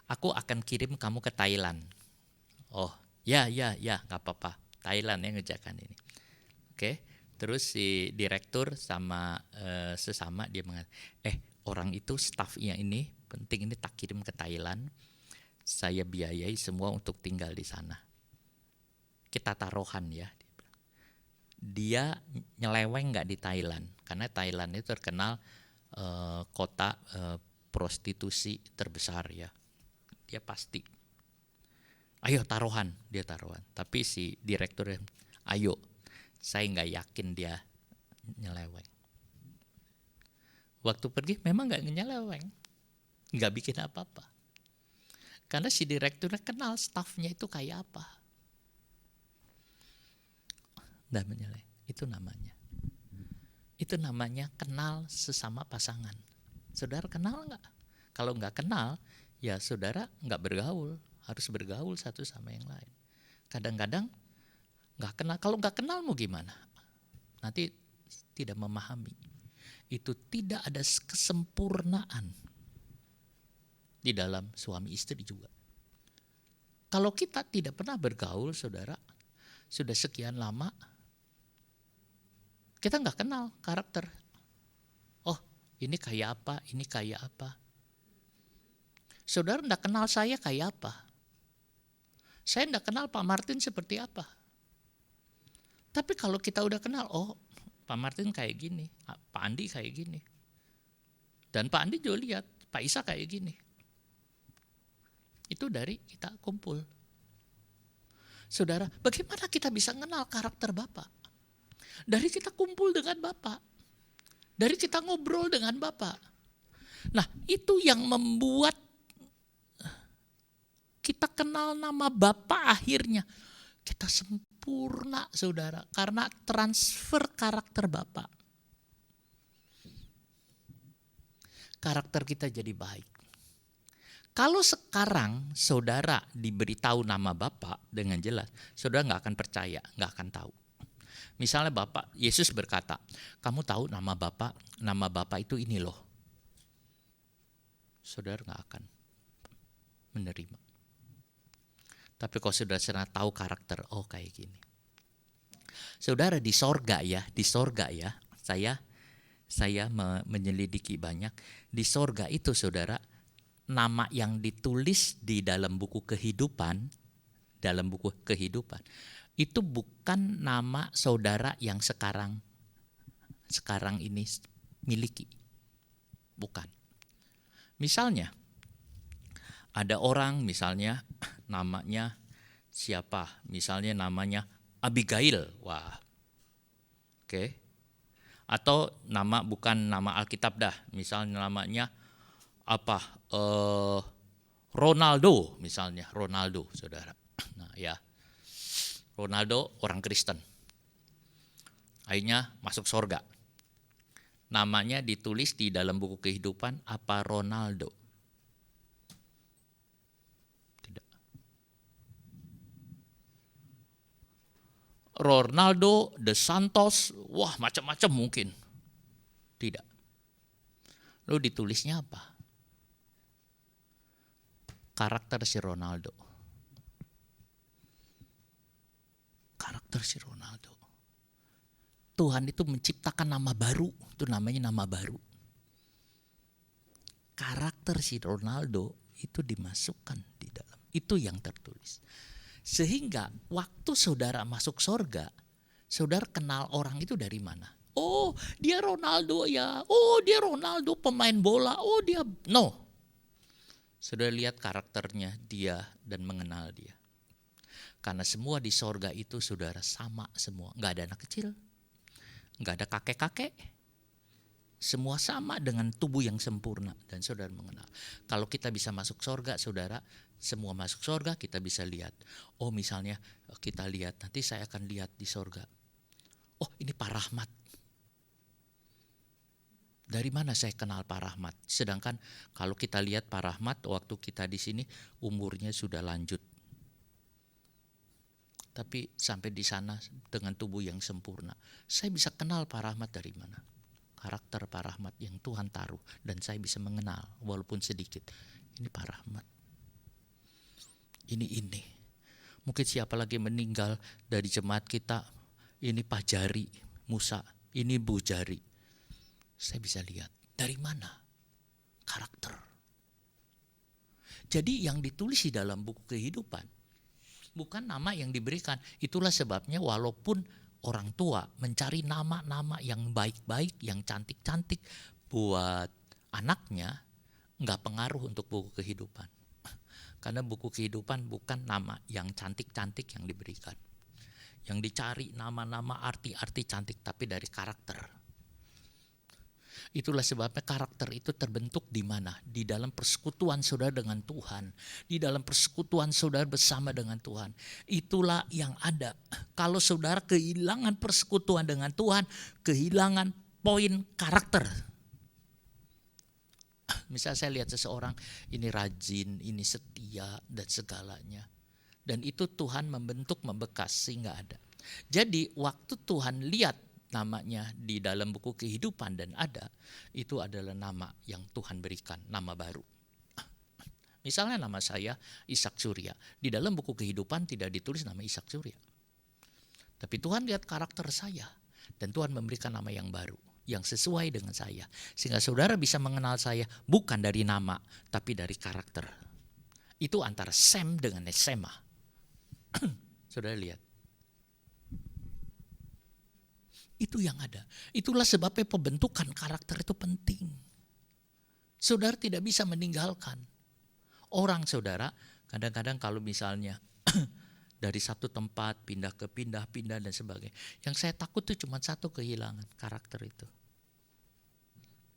aku akan kirim kamu ke Thailand. Oh ya nggak apa-apa. Thailand yang ngerjakan ini. Oke. Terus si direktur sama sesama dia mengatakan, orang itu stafnya ini penting, ini tak kirim ke Thailand. Saya biayai semua untuk tinggal di sana. Kita taruhan ya. Dia nyeleweng nggak di Thailand? Karena Thailand itu terkenal kota prostitusi terbesar ya. Dia pasti. Ayo taruhan, dia taruhan. Tapi si direktur, ayo, saya nggak yakin dia nyeleweng. Waktu pergi memang nggak nyeleweng, nggak bikin apa-apa. Karena si direkturnya kenal stafnya itu kayak apa. Dan menyeleweng, itu namanya. Itu namanya kenal sesama pasangan. Saudara kenal nggak? Kalau nggak kenal, ya saudara nggak bergaul. Harus bergaul satu sama yang lain. Kadang-kadang nggak kenal. Kalau nggak kenal mau gimana? Nanti tidak memahami. Itu tidak ada kesempurnaan di dalam suami istri juga. Kalau kita tidak pernah bergaul, saudara, sudah sekian lama, kita nggak kenal karakter. Oh, ini kayak apa? Ini kayak apa? Saudara nggak kenal saya kayak apa? Saya tidak kenal Pak Martin seperti apa. Tapi kalau kita udah kenal, oh Pak Martin kayak gini, Pak Andi kayak gini. Dan Pak Andi juga lihat, Pak Isa kayak gini. Itu dari kita kumpul. Saudara, bagaimana kita bisa kenal karakter Bapak? Dari kita kumpul dengan Bapak. Dari kita ngobrol dengan Bapak. Nah, itu yang membuat kita kenal nama Bapa, akhirnya kita sempurna saudara, karena transfer karakter Bapa. Karakter kita jadi baik. Kalau sekarang saudara diberitahu nama Bapa dengan jelas, saudara nggak akan percaya, nggak akan tahu. Misalnya Bapak, Yesus berkata, kamu tahu nama Bapa itu ini loh. Saudara nggak akan menerima. Tapi kalau saudara tahu karakter, oh kayak gini. Saudara di sorga ya, saya menyelidiki banyak. Di sorga itu saudara, nama yang ditulis di dalam buku kehidupan, itu bukan nama saudara yang sekarang ini miliki. Bukan. Misalnya, ada orang misalnya namanya siapa? Misalnya namanya Abigail. Wah. Oke. Atau bukan nama Alkitab dah. Misalnya namanya apa? Ronaldo misalnya, Ronaldo, saudara. Nah, ya. Ronaldo orang Kristen. Akhirnya masuk sorga. Namanya ditulis di dalam buku kehidupan apa Ronaldo? Ronaldo, De Santos, wah macam-macam mungkin. Tidak. Lalu ditulisnya apa? Karakter si Ronaldo. Karakter si Ronaldo. Tuhan itu menciptakan nama baru, itu namanya nama baru. Karakter si Ronaldo itu dimasukkan di dalam. Itu yang tertulis. Sehingga waktu saudara masuk sorga, saudara kenal orang itu dari mana? Oh dia Ronaldo ya, oh dia Ronaldo pemain bola, oh dia, no. Saudara lihat karakternya dia dan mengenal dia. Karena semua di sorga itu saudara sama semua, gak ada anak kecil, gak ada kakek-kakek. Semua sama dengan tubuh yang sempurna dan saudara mengenal. Kalau kita bisa masuk sorga, saudara, semua masuk sorga kita bisa lihat. Oh misalnya kita lihat, nanti saya akan lihat di sorga. Oh ini Pak Rahmat. Dari mana saya kenal Pak Rahmat? Sedangkan kalau kita lihat Pak Rahmat waktu kita di sini umurnya sudah lanjut. Tapi sampai di sana dengan tubuh yang sempurna. Saya bisa kenal Pak Rahmat dari mana? Karakter Pak Rahmat yang Tuhan taruh dan saya bisa mengenal walaupun sedikit. Ini Pak Rahmat. Ini. Mungkin siapa lagi meninggal dari jemaat kita. Ini Pak Jari Musa. Ini Bu Jari. Saya bisa lihat. Dari mana? Karakter. Jadi yang ditulis di dalam buku kehidupan bukan nama yang diberikan. Itulah sebabnya walaupun orang tua mencari nama-nama yang baik-baik, yang cantik-cantik buat anaknya, nggak pengaruh untuk buku kehidupan. Karena buku kehidupan bukan nama yang cantik-cantik yang diberikan. Yang dicari nama-nama arti-arti cantik, tapi dari karakter. Itulah sebabnya karakter itu terbentuk di mana? Di dalam persekutuan saudara dengan Tuhan. Di dalam persekutuan saudara bersama dengan Tuhan. Itulah yang ada. Kalau saudara kehilangan persekutuan dengan Tuhan, kehilangan poin karakter. Misal saya lihat seseorang, ini rajin, ini setia, dan segalanya. Dan itu Tuhan membentuk, membekas sehingga ada. Jadi waktu Tuhan lihat namanya di dalam buku kehidupan dan ada, itu adalah nama yang Tuhan berikan, nama baru. Misalnya nama saya Ishak Surya, di dalam buku kehidupan tidak ditulis nama Ishak Surya. Tapi Tuhan lihat karakter saya dan Tuhan memberikan nama yang baru, yang sesuai dengan saya. Sehingga saudara bisa mengenal saya bukan dari nama, tapi dari karakter. Itu antara Sem dengan Nesema. Saudara lihat. Itu yang ada. Itulah sebabnya pembentukan karakter itu penting. Saudara tidak bisa meninggalkan. Orang saudara kadang-kadang kalau misalnya dari satu tempat pindah dan sebagainya. Yang saya takut itu cuma satu, kehilangan karakter itu.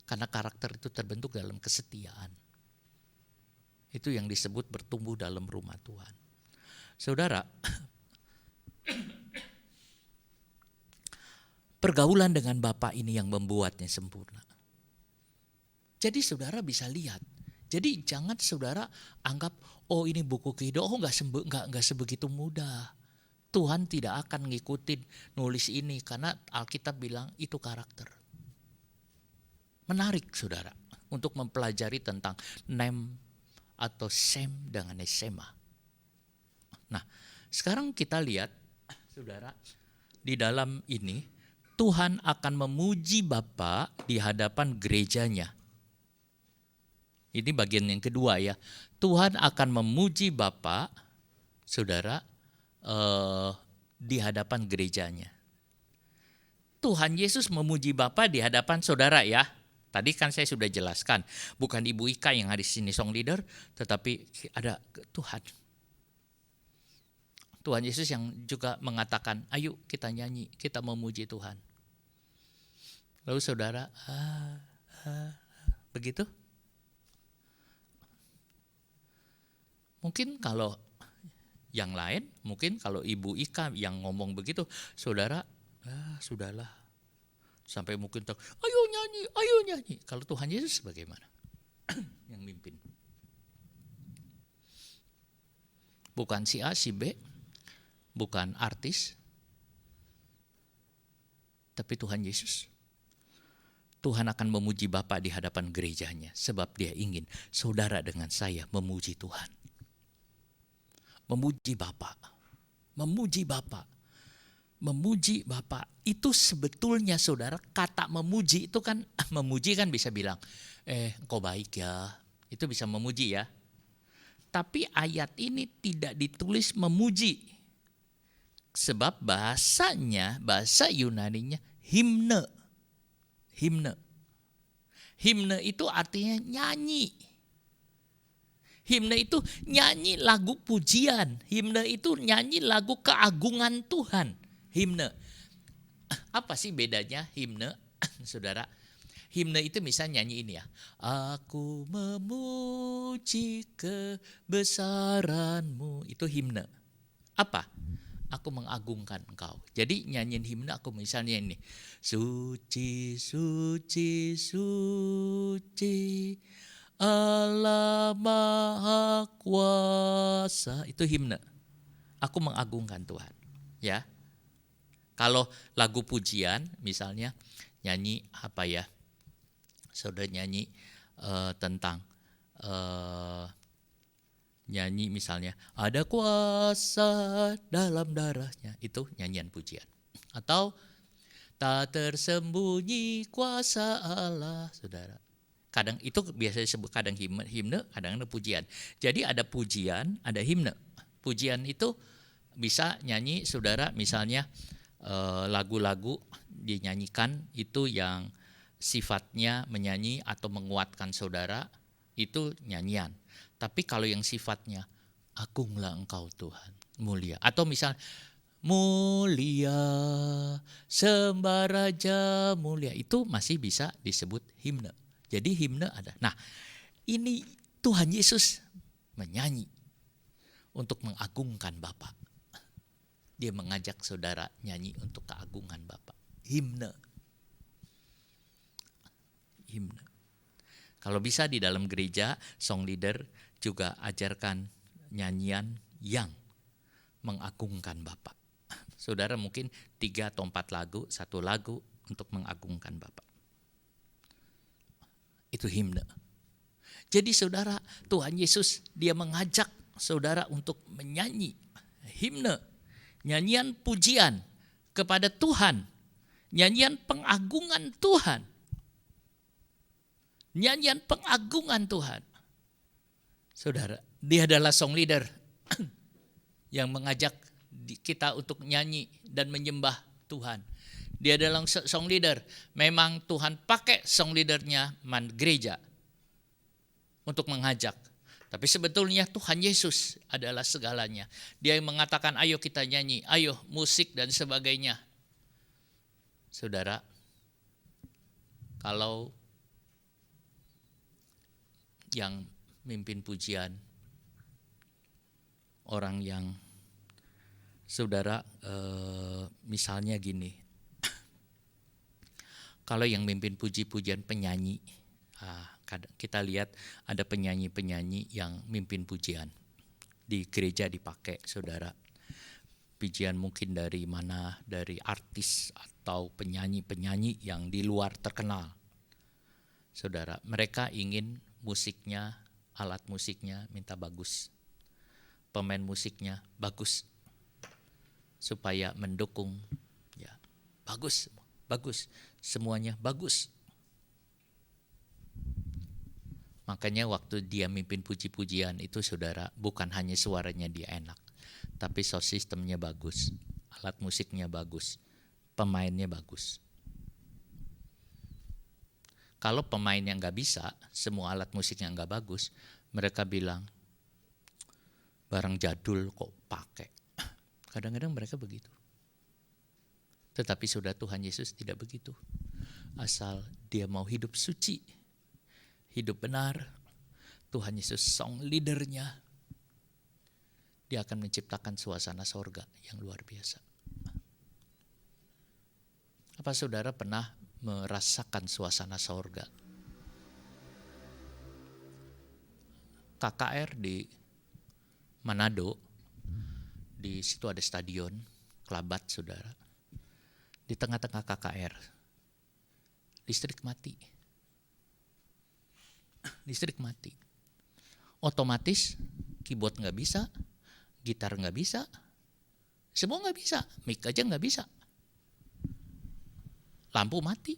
Karena karakter itu terbentuk dalam kesetiaan. Itu yang disebut bertumbuh dalam rumah Tuhan. Saudara, pergaulan dengan Bapa ini yang membuatnya sempurna. Jadi saudara bisa lihat. Jadi jangan saudara anggap, oh ini buku kehidupan, oh nggak sebegitu mudah. Tuhan tidak akan ngikutin nulis ini karena Alkitab bilang itu karakter. Menarik saudara untuk mempelajari tentang Nem atau Sem dengan Nesema. Nah, sekarang kita lihat, saudara, di dalam ini Tuhan akan memuji Bapa di hadapan gerejanya. Ini bagian yang kedua ya. Tuhan akan memuji Bapa, saudara, di hadapan gerejanya. Tuhan Yesus memuji Bapa di hadapan saudara ya. Tadi kan saya sudah jelaskan, bukan Ibu Ika yang hari sini song leader, tetapi ada Tuhan. Tuhan Yesus yang juga mengatakan, ayo kita nyanyi, kita memuji Tuhan. Lalu saudara, begitu? Mungkin kalau yang lain, mungkin kalau Ibu Ika yang ngomong begitu, saudara, sudahlah. Sampai mungkin ayo nyanyi. Kalau Tuhan Yesus bagaimana? Yang mimpin. Bukan si A, si B, bukan artis, tapi Tuhan Yesus. Tuhan akan memuji Bapa di hadapan gerejanya, sebab Dia ingin saudara dengan saya memuji Tuhan. Memuji Bapa. Memuji Bapa. Memuji Bapa. Itu sebetulnya saudara, kata memuji itu kan, memuji kan bisa bilang, engkau baik ya. Itu bisa memuji ya. Tapi ayat ini tidak ditulis memuji. Sebab bahasanya, bahasa Yunaninya himne. Himne. Himne itu artinya nyanyi. Himne itu nyanyi lagu pujian. Himne itu nyanyi lagu keagungan Tuhan. Himne. Apa sih bedanya himne? Saudara, himne itu misalnya nyanyi ini ya. Aku memuji kebesaranmu. Itu himne. Apa? Aku mengagungkan engkau. Jadi nyanyiin himne aku misalnya ini. Suci, suci, suci, Allah Maha Kuasa. Itu himne. Aku mengagungkan Tuhan. Ya. Kalau lagu pujian misalnya nyanyi apa ya? Saudara nyanyi tentang nyanyi misalnya ada kuasa dalam darahnya, itu nyanyian pujian. Atau tak tersembunyi kuasa Allah, saudara. Kadang itu biasanya disebut kadang himne, kadang pujian. Jadi ada pujian, ada himne. Pujian itu bisa nyanyi saudara, misalnya lagu-lagu dinyanyikan itu yang sifatnya menyanyi atau menguatkan saudara, itu nyanyian. Tapi kalau yang sifatnya agunglah engkau Tuhan, mulia. Atau misal mulia, sembah Raja mulia, itu masih bisa disebut himne. Jadi himne ada. Nah, ini Tuhan Yesus menyanyi untuk mengagungkan Bapa. Dia mengajak saudara nyanyi untuk keagungan Bapa. Himne. Himne. Kalau bisa di dalam gereja, song leader juga ajarkan nyanyian yang mengagungkan Bapa. Saudara mungkin 3 atau 4 lagu, 1 lagu untuk mengagungkan Bapa. Itu himne. Jadi saudara, Tuhan Yesus dia mengajak saudara untuk menyanyi himne, nyanyian pujian kepada Tuhan, nyanyian pengagungan Tuhan. Nyanyian pengagungan Tuhan. Saudara, dia adalah song leader yang mengajak kita untuk nyanyi dan menyembah Tuhan. Dia adalah song leader. Memang Tuhan pakai song leadernya gereja untuk mengajak. Tapi sebetulnya Tuhan Yesus adalah segalanya. Dia yang mengatakan ayo kita nyanyi, ayo musik dan sebagainya. Saudara, kalau yang mimpin pujian, orang yang saudara misalnya gini, kalau yang mimpin puji-pujian penyanyi, kita lihat ada penyanyi-penyanyi yang mimpin pujian di gereja dipakai, saudara. Pujian mungkin dari mana, dari artis atau penyanyi-penyanyi yang di luar terkenal. Saudara, mereka ingin musiknya, alat musiknya minta bagus. pemain musiknya bagus, supaya mendukung, ya bagus, semuanya bagus. Makanya waktu dia mimpin puji-pujian itu saudara, bukan hanya suaranya dia enak, tapi sound systemnya bagus, alat musiknya bagus, pemainnya bagus. Kalau pemainnya nggak bisa, semua alat musiknya nggak bagus, mereka bilang, barang jadul kok pakai. Kadang-kadang mereka begitu. Tetapi sudah Tuhan Yesus tidak begitu. Asal dia mau hidup suci, hidup benar, Tuhan Yesus song leadernya, dia akan menciptakan suasana sorga yang luar biasa. Apa saudara pernah merasakan suasana sorga? KKR di Manado, di situ ada stadion Kelabat saudara. Di tengah-tengah KKR, listrik mati. Otomatis keyboard nggak bisa, gitar nggak bisa, semua nggak bisa, mic aja nggak bisa. Lampu mati.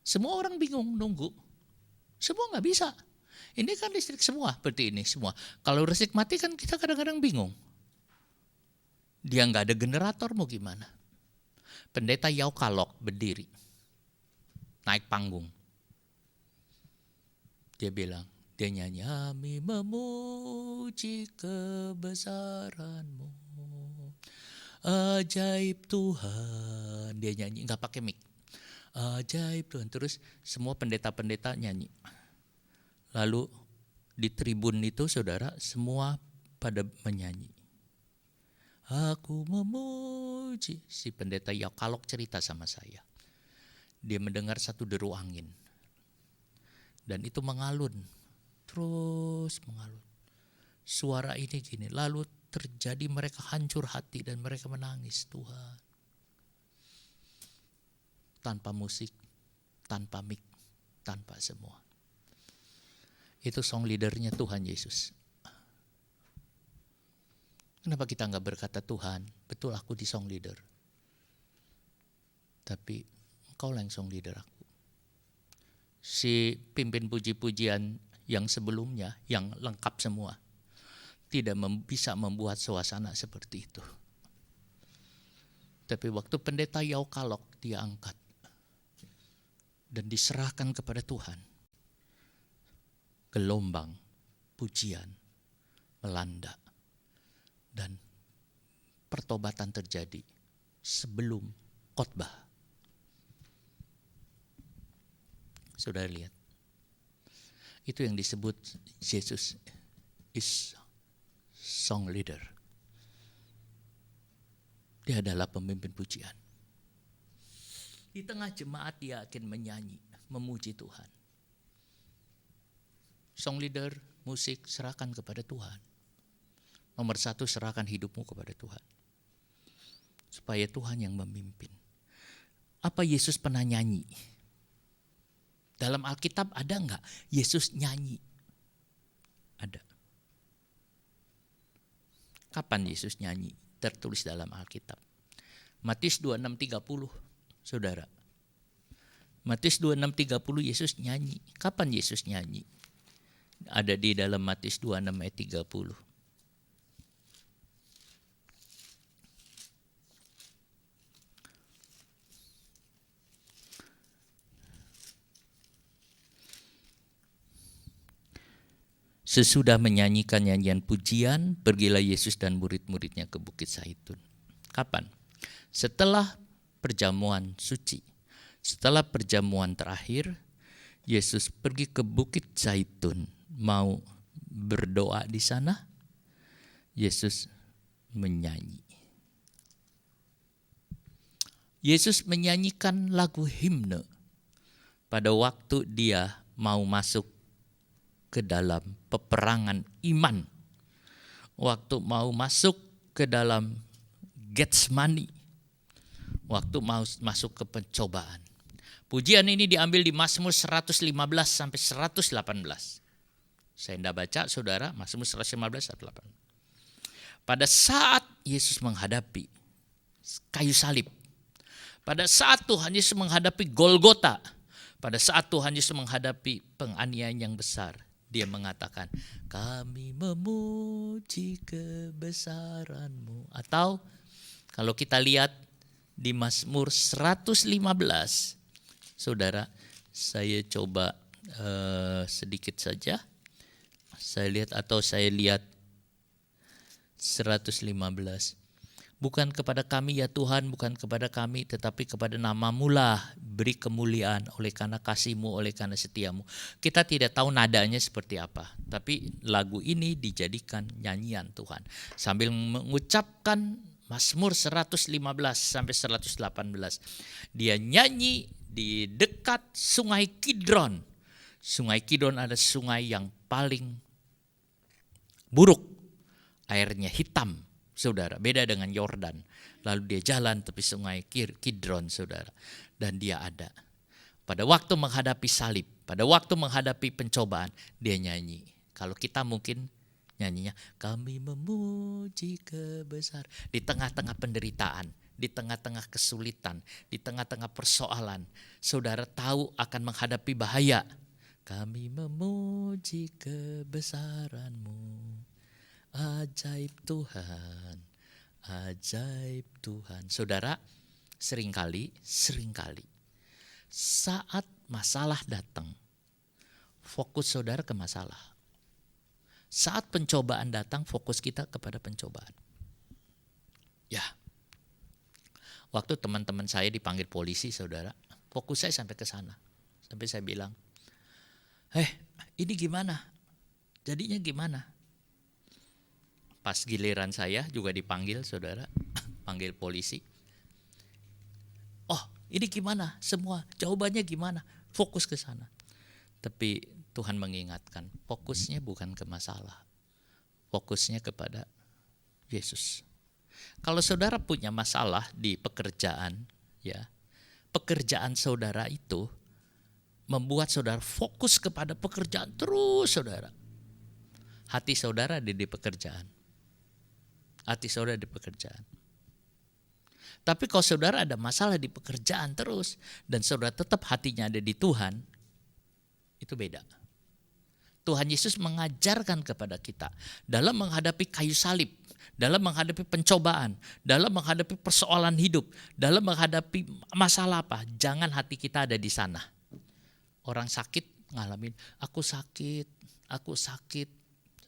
Semua orang bingung nunggu. Semua nggak bisa. Ini kan listrik semua, seperti ini semua. Kalau listrik mati kan kita kadang-kadang bingung. Dia nggak ada generator mau gimana? Pendeta Yao Kalok berdiri, naik panggung. Dia bilang, dia nyanyi, kami memuji kebesaran-Mu, ajaib Tuhan. Dia nyanyi, nggak pakai mic. Ajaib Tuhan. Terus semua pendeta-pendeta nyanyi. Lalu di tribun itu saudara, semua pada menyanyi. Aku memuji. Si pendeta Yao Kalok cerita sama saya. Dia mendengar satu deru angin. Dan itu mengalun. Terus mengalun. Suara ini gini. Lalu terjadi mereka hancur hati dan mereka menangis. Tuhan. Tanpa musik, tanpa mic, tanpa semua. Itu song leadernya Tuhan Yesus. Kenapa kita nggak berkata, Tuhan, betul aku di song leader. Tapi engkau lah yang song leader aku. Si pimpin puji-pujian yang sebelumnya, yang lengkap semua, tidak bisa membuat suasana seperti itu. Tapi waktu pendeta Yao Kalok dia angkat dan diserahkan kepada Tuhan, gelombang pujian melanda. Dan pertobatan terjadi sebelum khotbah. Saudara lihat. Itu yang disebut Yesus is song leader. Dia adalah pemimpin pujian. Di tengah jemaat dia akan menyanyi, memuji Tuhan. Song leader, musik serahkan kepada Tuhan. Nomor satu, serahkan hidupmu kepada Tuhan. Supaya Tuhan yang memimpin. Apa Yesus pernah nyanyi? Dalam Alkitab ada enggak Yesus nyanyi? Ada. Kapan Yesus nyanyi? Tertulis dalam Alkitab. Matius 26:30, saudara. Matius 26:30 Yesus nyanyi. Kapan Yesus nyanyi? Ada di dalam Matius 26 ayat 30. Sesudah menyanyikan nyanyian pujian, pergilah Yesus dan murid-muridnya ke Bukit Zaitun. Kapan? Setelah perjamuan suci. Setelah perjamuan terakhir, Yesus pergi ke Bukit Zaitun. Mau berdoa di sana, Yesus menyanyi. Yesus menyanyikan lagu himne pada waktu dia mau masuk ke dalam peperangan iman. Waktu mau masuk ke dalam Getsemani. Waktu mau masuk ke pencobaan. Pujian ini diambil di Mazmur 115 sampai 118. Saya tidak baca saudara, Mazmur 115 118. pada saat Yesus menghadapi kayu salib, pada saat Tuhan Yesus menghadapi Golgota, pada saat Tuhan Yesus menghadapi penganiayaan yang besar, dia mengatakan, kami memuji kebesaran-Mu. Atau kalau kita lihat di Mazmur 115, saudara, saya coba sedikit saja. Saya lihat 115. Bukan kepada kami ya Tuhan, bukan kepada kami, tetapi kepada nama-Mu lah beri kemuliaan oleh karena kasih-Mu, oleh karena setia-Mu. Kita tidak tahu nadanya seperti apa, tapi lagu ini dijadikan nyanyian Tuhan. Sambil mengucapkan Mazmur 115 sampai 118, dia nyanyi di dekat sungai Kidron. Sungai Kidron ada sungai yang paling buruk, airnya hitam, saudara, beda dengan Yordan. Lalu dia jalan tepi sungai Kidron, saudara, dan dia ada. Pada waktu menghadapi salib, pada waktu menghadapi pencobaan, dia nyanyi. Kalau kita mungkin nyanyinya, kami memuji kebesaran. Di tengah-tengah penderitaan, di tengah-tengah kesulitan, di tengah-tengah persoalan, saudara tahu akan menghadapi bahaya. Kami memuji kebesaran-Mu. Ajaib Tuhan, ajaib Tuhan. Saudara, seringkali saat masalah datang, fokus saudara ke masalah. Saat pencobaan datang, fokus kita kepada pencobaan. Ya, waktu teman-teman saya dipanggil polisi, saudara, fokus saya sampai ke sana. Sampai saya bilang, ini gimana? Jadinya gimana? Pas giliran saya juga dipanggil, saudara, panggil polisi. Oh, ini gimana? Semua jawabannya gimana? Fokus ke sana. Tapi Tuhan mengingatkan, fokusnya bukan ke masalah. Fokusnya kepada Yesus. Kalau saudara punya masalah di pekerjaan, ya, pekerjaan saudara itu membuat saudara fokus kepada pekerjaan terus, saudara. Hati saudara ada di pekerjaan. Hati saudara di pekerjaan. Tapi kalau saudara ada masalah di pekerjaan terus dan saudara tetap hatinya ada di Tuhan, itu beda. Tuhan Yesus mengajarkan kepada kita dalam menghadapi kayu salib, dalam menghadapi pencobaan, dalam menghadapi persoalan hidup, dalam menghadapi masalah apa, jangan hati kita ada di sana. Orang sakit ngalamin, aku sakit.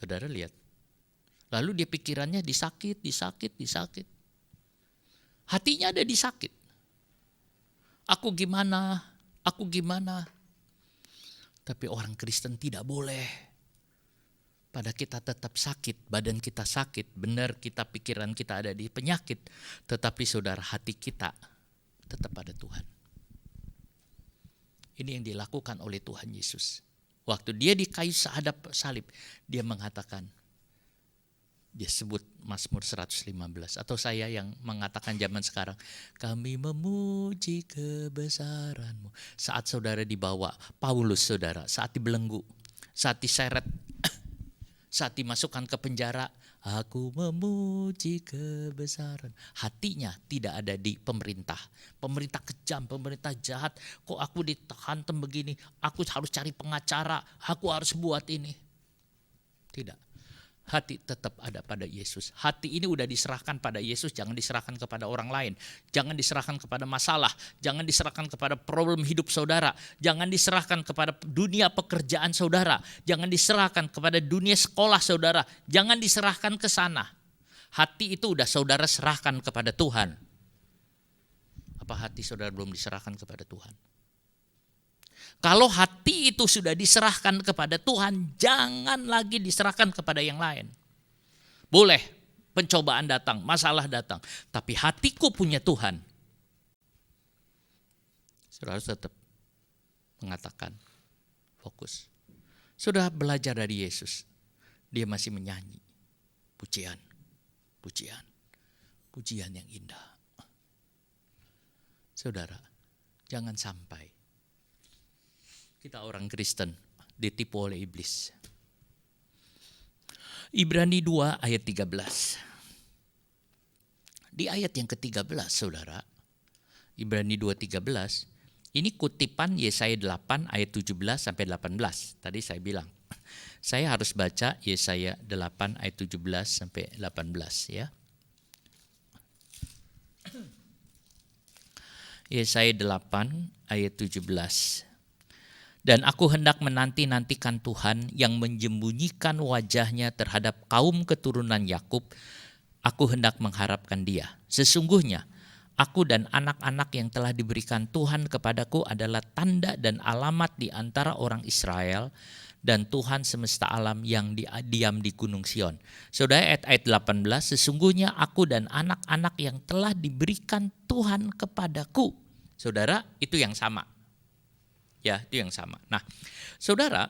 Saudara lihat. Lalu dia pikirannya disakit. Hatinya ada di sakit. Aku gimana? Tapi orang Kristen tidak boleh. Pada kita tetap sakit, badan kita sakit, benar kita pikiran kita ada di penyakit, tetapi saudara hati kita tetap pada Tuhan. Ini yang dilakukan oleh Tuhan Yesus. Waktu dia di kayu salib, dia mengatakan, dia sebut Mazmur 115, atau saya yang mengatakan zaman sekarang, kami memuji kebesaran-Mu. Saat saudara dibawa, Paulus saudara, saat dibelenggu, saat diseret, saat dimasukkan ke penjara, aku memuji kebesaran. Hatinya tidak ada di pemerintah. Pemerintah kejam, pemerintah jahat. Kok aku ditahan begini? Aku harus cari pengacara. Aku harus buat ini. Tidak. Hati tetap ada pada Yesus. Hati ini udah diserahkan pada Yesus, jangan diserahkan kepada orang lain. Jangan diserahkan kepada masalah, jangan diserahkan kepada problem hidup saudara, jangan diserahkan kepada dunia pekerjaan saudara, jangan diserahkan kepada dunia sekolah saudara, jangan diserahkan ke sana. Hati itu udah saudara serahkan kepada Tuhan. Apa hati saudara belum diserahkan kepada Tuhan? Kalau hati itu sudah diserahkan kepada Tuhan, jangan lagi diserahkan kepada yang lain. Boleh pencobaan datang, masalah datang, tapi hatiku punya Tuhan. Saudara tetap mengatakan fokus. Sudah belajar dari Yesus, dia masih menyanyi pujian yang indah. Saudara, jangan sampai kita orang Kristen ditipu oleh iblis. Ibrani 2 ayat 13. di ayat yang ke-13, saudara. Ibrani 2:13. Ini kutipan Yesaya 8 ayat 17 sampai 18. Tadi saya bilang, saya harus baca Yesaya 8 ayat 17 sampai 18 ya. Yesaya 8 ayat 17. Dan aku hendak menanti-nantikan Tuhan yang menyembunyikan wajahnya terhadap kaum keturunan Yakub. Aku hendak mengharapkan Dia. Sesungguhnya aku dan anak-anak yang telah diberikan Tuhan kepadaku adalah tanda dan alamat di antara orang Israel dan Tuhan semesta alam yang diam di Gunung Sion. Saudara, ayat 18, sesungguhnya aku dan anak-anak yang telah diberikan Tuhan kepadaku. Saudara, itu yang sama. Ya, itu yang sama. Nah, saudara,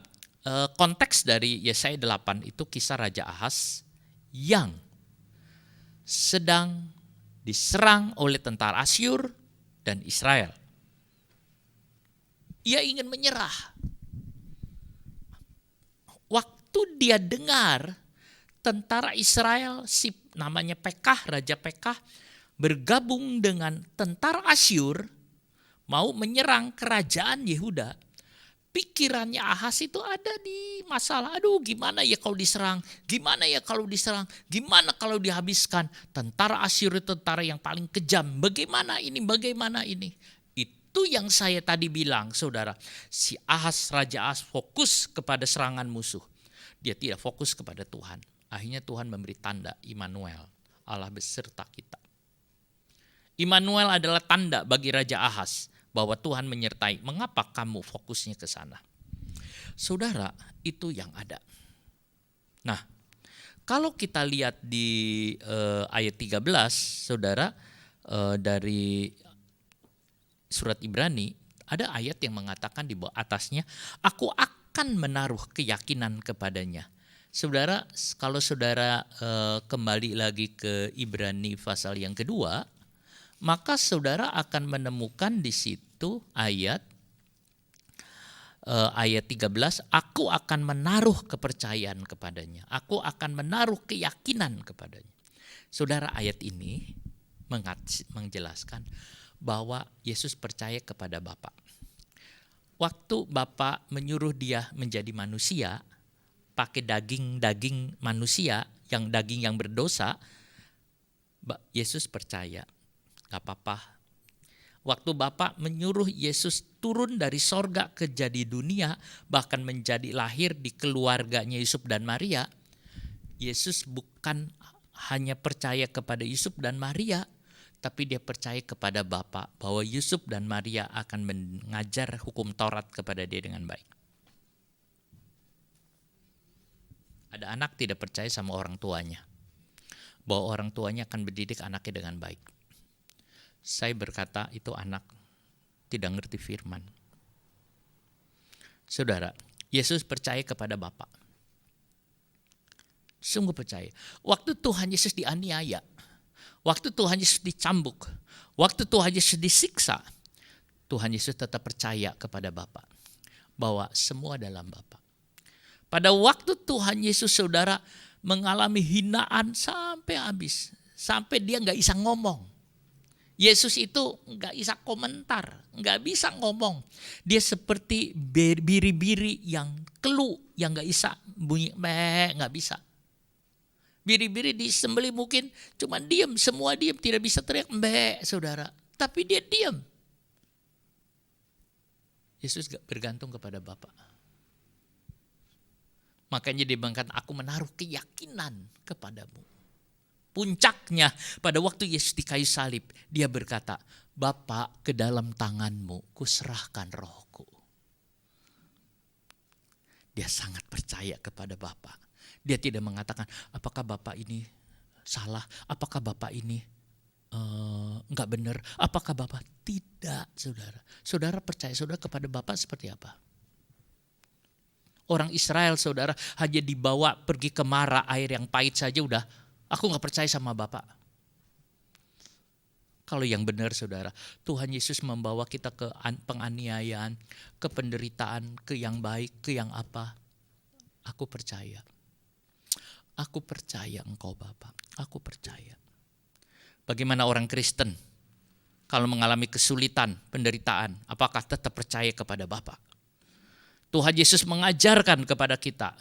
konteks dari Yesaya 8 itu kisah Raja Ahaz yang sedang diserang oleh tentara Asyur dan Israel. Ia ingin menyerah. Waktu dia dengar tentara Israel, si namanya Pekah, Raja Pekah, bergabung dengan tentara Asyur, mau menyerang kerajaan Yehuda, pikirannya Ahaz itu ada di masalah, aduh gimana ya kalau diserang, gimana ya kalau diserang, gimana kalau dihabiskan. Tentara Asyur itu tentara yang paling kejam, bagaimana ini. Itu yang saya tadi bilang, saudara, si Ahaz, Raja Ahaz fokus kepada serangan musuh. Dia tidak fokus kepada Tuhan. Akhirnya Tuhan memberi tanda, Immanuel, Allah beserta kita. Immanuel adalah tanda bagi Raja Ahaz bahwa Tuhan menyertai. Mengapa kamu fokusnya ke sana? Saudara, itu yang ada. Nah, kalau kita lihat di ayat 13, saudara, dari surat Ibrani, ada ayat yang mengatakan di bawah atasnya, aku akan menaruh keyakinan kepadanya. Saudara, kalau saudara kembali lagi ke Ibrani pasal yang kedua, maka saudara akan menemukan di situ ayat 13, aku akan menaruh kepercayaan kepadanya. Aku akan menaruh keyakinan kepadanya. Saudara, ayat ini menjelaskan bahwa Yesus percaya kepada Bapa. Waktu Bapa menyuruh dia menjadi manusia, pakai daging manusia, yang daging yang berdosa, Yesus percaya. Gak apa-apa. Waktu Bapa menyuruh Yesus turun dari sorga ke jadi dunia, bahkan menjadi lahir di keluarganya Yusuf dan Maria, Yesus bukan hanya percaya kepada Yusuf dan Maria, tapi dia percaya kepada Bapa bahwa Yusuf dan Maria akan mengajar hukum Taurat kepada dia dengan baik. Ada anak tidak percaya sama orang tuanya, bahwa orang tuanya akan mendidik anaknya dengan baik. Saya berkata itu anak tidak ngerti firman. Saudara, Yesus percaya kepada Bapa. Sungguh percaya. Waktu Tuhan Yesus dianiaya, waktu Tuhan Yesus dicambuk, waktu Tuhan Yesus disiksa, Tuhan Yesus tetap percaya kepada Bapa, bahwa semua dalam Bapa. Pada waktu Tuhan Yesus, saudara, mengalami hinaan sampai habis, sampai dia gak bisa ngomong. Yesus itu gak bisa komentar, gak bisa ngomong. Dia seperti biri-biri yang kelu, yang gak bisa bunyi, gak bisa. Biri-biri disembelih mungkin cuma diam, semua diam, tidak bisa teriak, saudara. Tapi dia diam. Yesus gak bergantung kepada Bapa. Makanya dia mengatakan, aku menaruh keyakinan kepadamu. Puncaknya pada waktu Yesus di kayu salib, dia berkata, Bapa, ke dalam tanganmu kuserahkan rohku. Dia sangat percaya kepada Bapa. Dia tidak mengatakan, apakah Bapa ini salah, apakah Bapa ini enggak benar, apakah Bapa tidak, saudara. Saudara percaya, saudara kepada Bapa seperti apa? Orang Israel, saudara, hanya dibawa pergi ke Mara, air yang pahit saja udah, aku gak percaya sama Bapak. Kalau yang benar, saudara, Tuhan Yesus membawa kita ke penganiayaan, ke penderitaan, ke yang baik, ke yang apa. Aku percaya. Aku percaya Engkau Bapa. Aku percaya. Bagaimana orang Kristen kalau mengalami kesulitan, penderitaan, apakah tetap percaya kepada Bapa? Tuhan Yesus mengajarkan kepada kita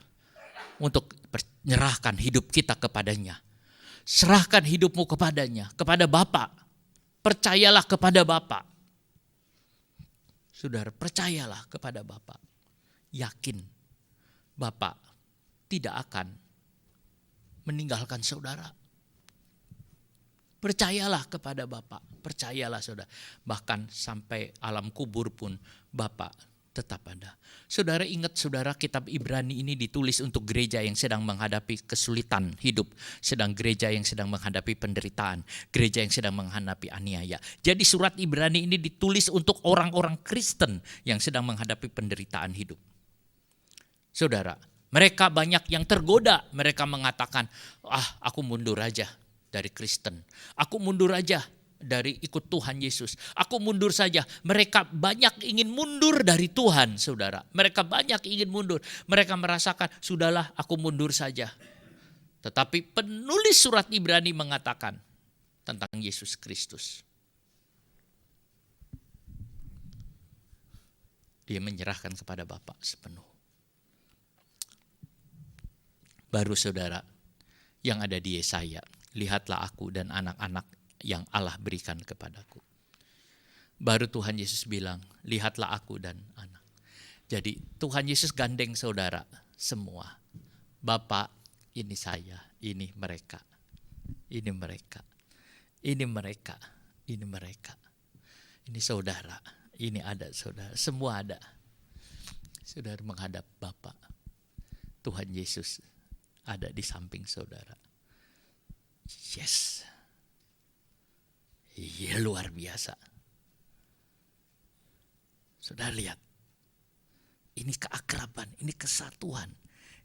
untuk menyerahkan hidup kita kepadanya. Serahkan hidupmu kepadanya, kepada Bapa. Percayalah kepada Bapa. Saudara, percayalah kepada Bapa. Yakin Bapa tidak akan meninggalkan saudara. Percayalah kepada Bapa, percayalah saudara. Bahkan sampai alam kubur pun Bapa tetap ada. Saudara ingat saudara, kitab Ibrani ini ditulis untuk gereja yang sedang menghadapi kesulitan hidup. Sedang gereja yang sedang menghadapi penderitaan. Gereja yang sedang menghadapi aniaya. Jadi surat Ibrani ini ditulis untuk orang-orang Kristen yang sedang menghadapi penderitaan hidup. Saudara, mereka banyak yang tergoda. Mereka mengatakan, aku mundur aja dari Kristen. Aku mundur aja dari ikut Tuhan Yesus. Aku mundur saja. Mereka banyak ingin mundur dari Tuhan, saudara. Mereka banyak ingin mundur. Mereka merasakan, sudahlah aku mundur saja. Tetapi penulis surat Ibrani mengatakan tentang Yesus Kristus. Dia menyerahkan kepada Bapa sepenuh. Baru saudara, yang ada di Yesaya, lihatlah aku dan anak-anak yang Allah berikan kepadaku. Baru Tuhan Yesus bilang, lihatlah aku dan anak. Jadi Tuhan Yesus gandeng saudara semua. Bapa, ini saya, ini mereka. Ini mereka. Ini mereka. Ini mereka. Ini saudara. Ini ada saudara. Semua ada. Saudara menghadap Bapa. Tuhan Yesus ada di samping saudara. Yes. Iya, luar biasa. Saudara lihat. Ini keakraban, ini kesatuan.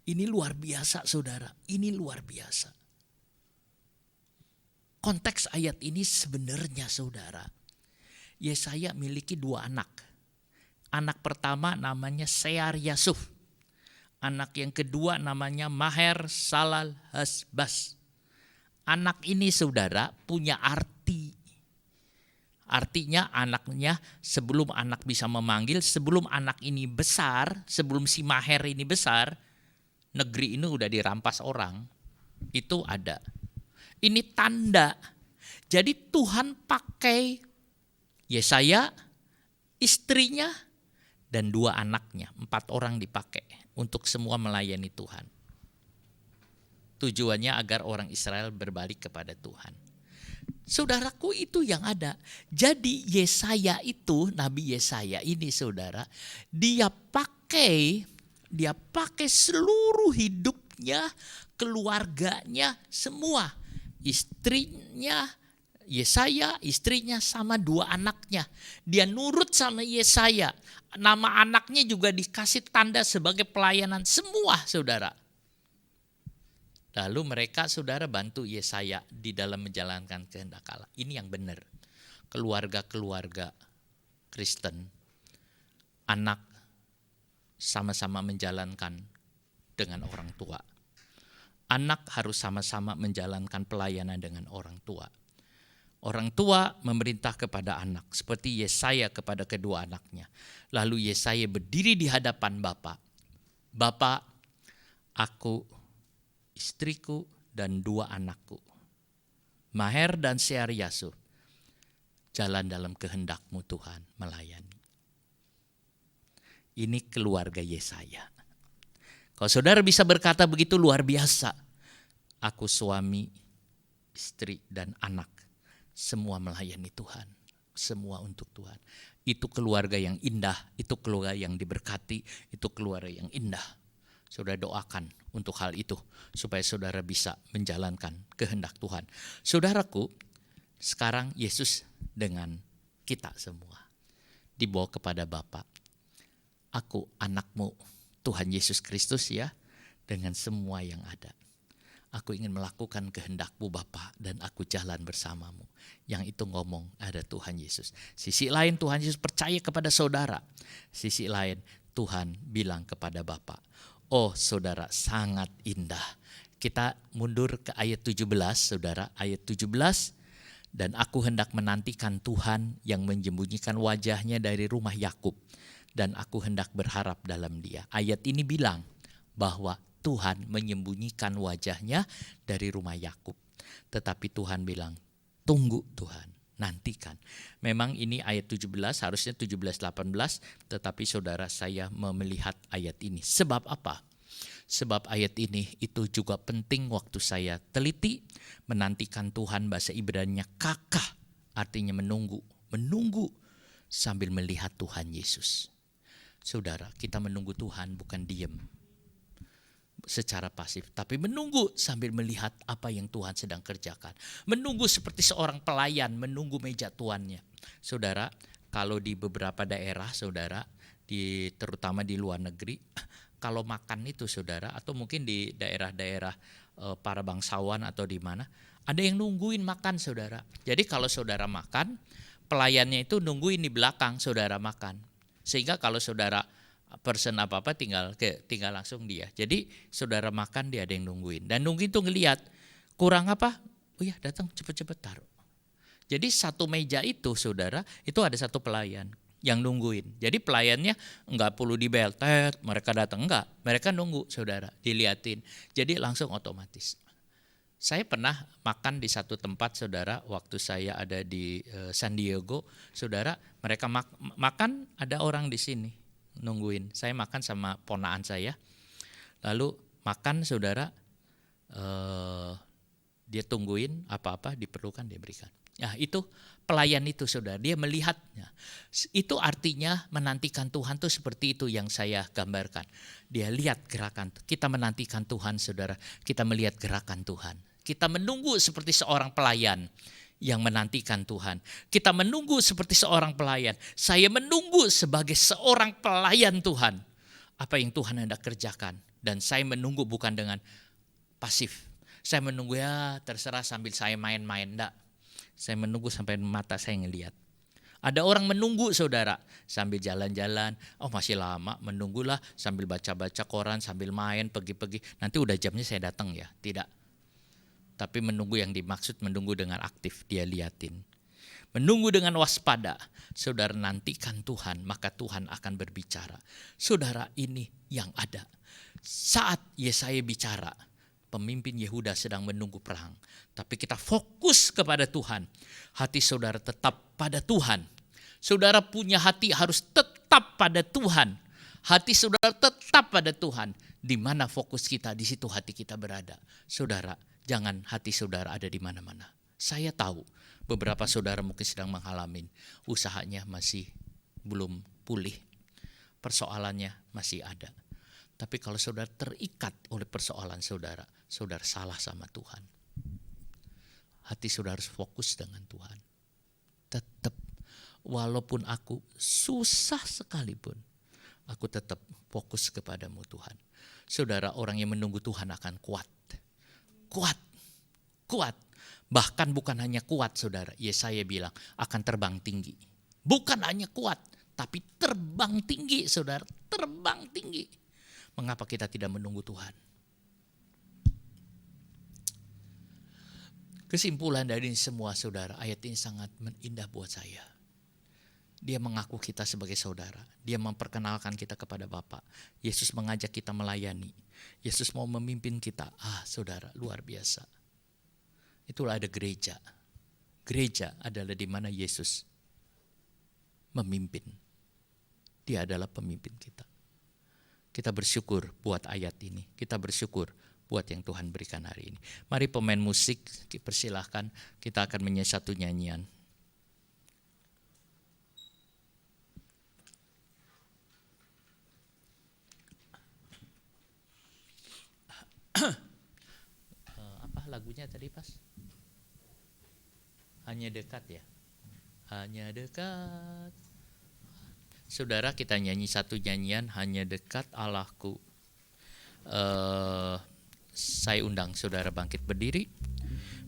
Ini luar biasa saudara. Ini luar biasa. Konteks ayat ini sebenarnya saudara. Yesaya miliki 2 anak. Anak pertama namanya Sear Yasuf. Anak yang kedua namanya Maher Salal Hasbas. Anak ini saudara punya arti. Artinya anaknya sebelum anak bisa memanggil, sebelum anak ini besar, sebelum si Maher ini besar, negeri ini udah dirampas orang. Itu ada. Ini tanda. Jadi Tuhan pakai Yesaya, istrinya, dan 2 anaknya. 4 orang dipakai untuk semua melayani Tuhan. Tujuannya agar orang Israel berbalik kepada Tuhan. Saudaraku, itu yang ada. Jadi Yesaya itu, Nabi Yesaya ini saudara, dia pakai seluruh hidupnya, keluarganya, semua. Istrinya, Yesaya, istrinya sama 2 anaknya. Dia nurut sama Yesaya. Nama anaknya juga dikasih tanda sebagai pelayanan semua saudara. Lalu mereka saudara bantu Yesaya di dalam menjalankan kehendak Allah. Ini yang benar. Keluarga-keluarga Kristen, anak sama-sama menjalankan dengan orang tua. Anak harus sama-sama menjalankan pelayanan dengan orang tua. Orang tua memerintah kepada anak seperti Yesaya kepada kedua anaknya. Lalu Yesaya berdiri di hadapan Bapa. Bapa, aku, istriku, dan 2 anakku, Maher dan Sear Yasuf, jalan dalam kehendak-Mu Tuhan, melayani. Ini keluarga Yesaya. Kalau saudara bisa berkata begitu, luar biasa. Aku suami, istri, dan anak. Semua melayani Tuhan. Semua untuk Tuhan. Itu keluarga yang indah. Itu keluarga yang diberkati. Itu keluarga yang indah. Saudara doakan untuk hal itu. Supaya saudara bisa menjalankan kehendak Tuhan. Saudaraku, sekarang Yesus dengan kita semua. Dibawa kepada Bapa. Aku anakmu, Tuhan Yesus Kristus ya. Dengan semua yang ada. Aku ingin melakukan kehendak-Mu Bapa dan aku jalan bersamamu. Yang itu ngomong ada Tuhan Yesus. Sisi lain Tuhan Yesus percaya kepada saudara. Sisi lain Tuhan bilang kepada Bapa. Oh saudara, sangat indah. Kita mundur ke ayat 17 saudara. Ayat 17. Dan aku hendak menantikan Tuhan yang menyembunyikan wajahnya dari rumah Yakub, dan aku hendak berharap dalam Dia. Ayat ini bilang bahwa Tuhan menyembunyikan wajahnya dari rumah Yakub. Tetapi Tuhan bilang, tunggu Tuhan, nantikan. Memang ini ayat 17, harusnya 17-18, tetapi saudara saya melihat ayat ini. Sebab apa? Sebab ayat ini itu juga penting waktu saya teliti. Menantikan Tuhan, bahasa Ibrani-nya kakah, artinya menunggu. Menunggu sambil melihat Tuhan Yesus. Saudara, kita menunggu Tuhan bukan diam secara pasif, tapi menunggu sambil melihat apa yang Tuhan sedang kerjakan. Menunggu seperti seorang pelayan menunggu meja tuannya. Saudara, kalau di beberapa daerah, saudara, terutama di luar negeri, kalau makan itu saudara, atau mungkin di daerah-daerah para bangsawan atau di mana, ada yang nungguin makan saudara. Jadi kalau saudara makan, pelayannya itu nungguin di belakang saudara makan. Sehingga kalau saudara pesen apa-apa tinggal langsung dia. Jadi saudara makan, dia ada yang nungguin. Dan nungguin itu ngelihat kurang apa? Oh ya, datang cepet-cepet taruh. Jadi satu meja itu saudara, itu ada satu pelayan yang nungguin. Jadi pelayannya enggak perlu dibeltet, mereka datang, enggak. Mereka nunggu saudara, diliatin. Jadi langsung otomatis. Saya pernah makan di satu tempat saudara, waktu saya ada di San Diego, saudara, mereka makan, ada orang di sini nungguin. Saya makan sama ponaan saya, lalu makan saudara, dia tungguin apa-apa diperlukan dia berikan. Nah itu pelayan itu saudara, dia melihatnya. Itu artinya menantikan Tuhan tuh seperti itu yang saya gambarkan. Dia lihat gerakan, kita menantikan Tuhan saudara, kita melihat gerakan Tuhan. Kita menunggu seperti seorang pelayan yang menantikan Tuhan. Kita menunggu seperti seorang pelayan. Saya menunggu sebagai seorang pelayan Tuhan. Apa yang Tuhan hendak kerjakan. Dan saya menunggu bukan dengan pasif. Saya menunggu ya terserah sambil saya main-main. Enggak. Saya menunggu sampai mata saya ngelihat. Ada orang menunggu saudara sambil jalan-jalan. Oh masih lama, menunggulah sambil baca-baca koran, sambil main, pergi-pergi. Nanti udah jamnya saya datang ya. Tidak. Tapi menunggu yang dimaksud menunggu dengan aktif, dia liatin. Menunggu dengan waspada. Saudara nantikan Tuhan, maka Tuhan akan berbicara. Saudara, ini yang ada. Saat Yesaya bicara, pemimpin Yehuda sedang menunggu perang. Tapi kita fokus kepada Tuhan. Hati saudara tetap pada Tuhan. Saudara punya hati harus tetap pada Tuhan. Hati saudara tetap pada Tuhan. Di mana fokus kita, di situ hati kita berada. Saudara, jangan hati saudara ada di mana-mana. Saya tahu beberapa saudara mungkin sedang mengalami usahanya masih belum pulih. Persoalannya masih ada. Tapi kalau saudara terikat oleh persoalan saudara, saudara salah sama Tuhan. Hati saudara harus fokus dengan Tuhan. Tetap, walaupun aku susah sekalipun, aku tetap fokus kepadamu Tuhan. Saudara, orang yang menunggu Tuhan akan kuat. Kuat. Bahkan bukan hanya kuat saudara, Yesaya bilang akan terbang tinggi. Bukan hanya kuat, tapi terbang tinggi saudara, terbang tinggi. Mengapa kita tidak menunggu Tuhan? Kesimpulan dari ini semua saudara, ayat ini sangat indah buat saya. Dia mengaku kita sebagai saudara. Dia memperkenalkan kita kepada Bapa. Yesus mengajak kita melayani. Yesus mau memimpin kita. Saudara, luar biasa. Itulah ada gereja. Gereja adalah di mana Yesus memimpin. Dia adalah pemimpin kita. Kita bersyukur buat ayat ini. Kita bersyukur buat yang Tuhan berikan hari ini. Mari pemain musik, persilahkan. Kita akan menyanyi satu nyanyian. Apa lagunya tadi pas? Hanya dekat ya? Hanya dekat. Saudara, kita nyanyi satu nyanyian, Hanya Dekat Allahku. Saya undang saudara bangkit berdiri.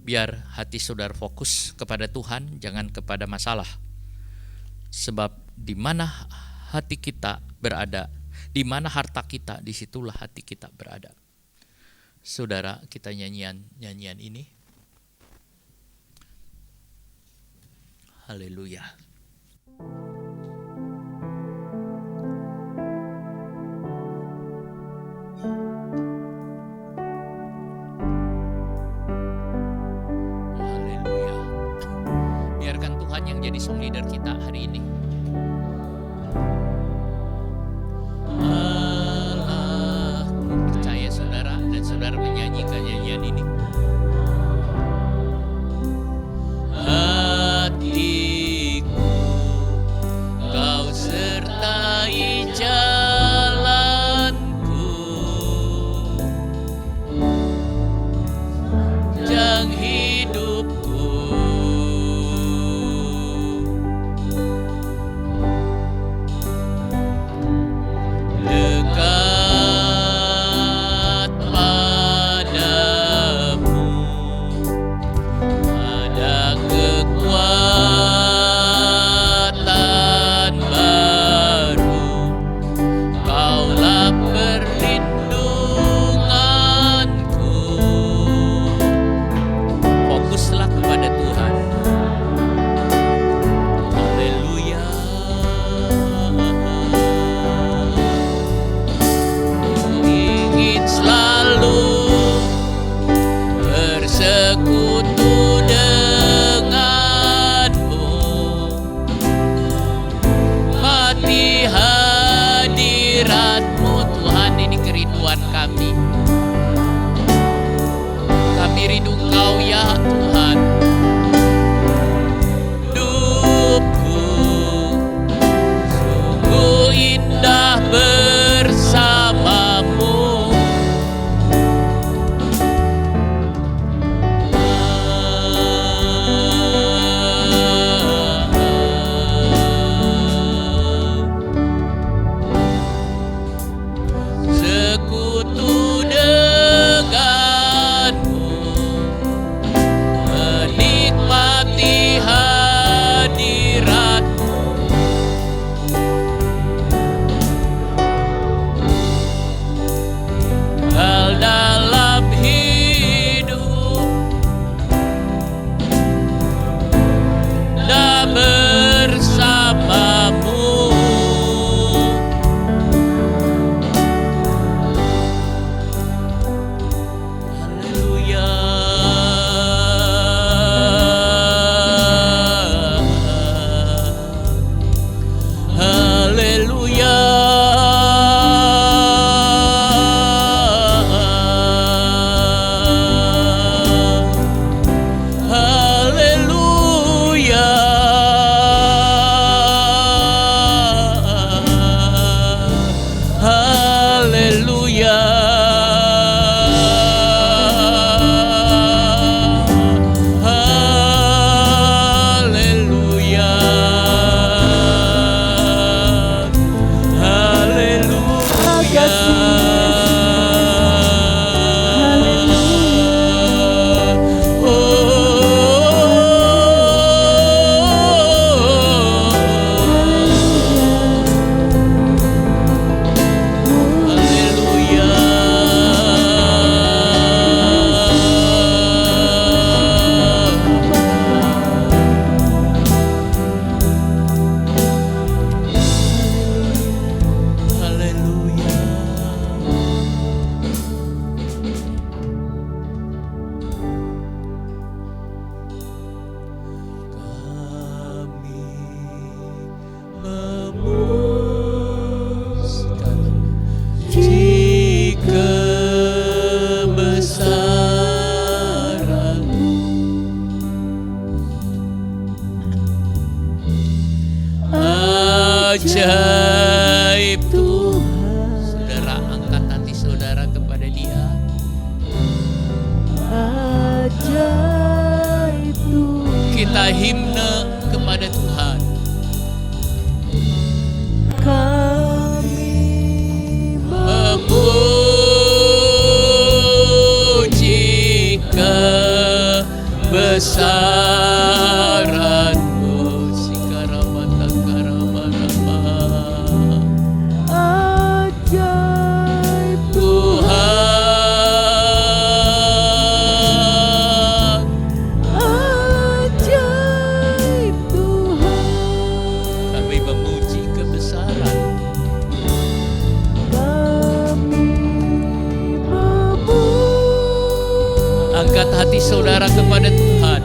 Biar hati saudara fokus kepada Tuhan, jangan kepada masalah. Sebab di mana hati kita berada, di mana harta kita, disitulah hati kita berada. Saudara, kita nyanyian ini. Haleluya. Haleluya. Biarkan Tuhan yang jadi song leader kita hari ini. Allah, percaya saudara dan saudara menyanyikan nyanyian ini. Hatiku kau sertai jalanku, jang hidupku dekat padamu. Ada kekuatan baru, Kaulah perlindunganku. Fokuslah kepada Tuhan. Haleluya. Ku ingin selalu bersekutu denganmu, mati hadiratmu. Tuhan, ini kerinduan kami. Kami rindu Engkau ya Tuhan. Hidupku sungguh indah bersamamu. Sekutu denganmu, menikmati hadiratmu. Hal dalam hidup dan bersamamu. Haleluya. Haleluya. Haleluya. Haleluya. Haleluya. Haleluya. Ajaib Tuhan. Saudara, angkat hati saudara kepada Dia. Ajaib Tuhan. Kita himne kepada Tuhan. Kami Memuji kebesaran-Mu. Sikaramata karamarama. ajaib Tuhan, ajaib Tuhan. saudara kepada Tuhan.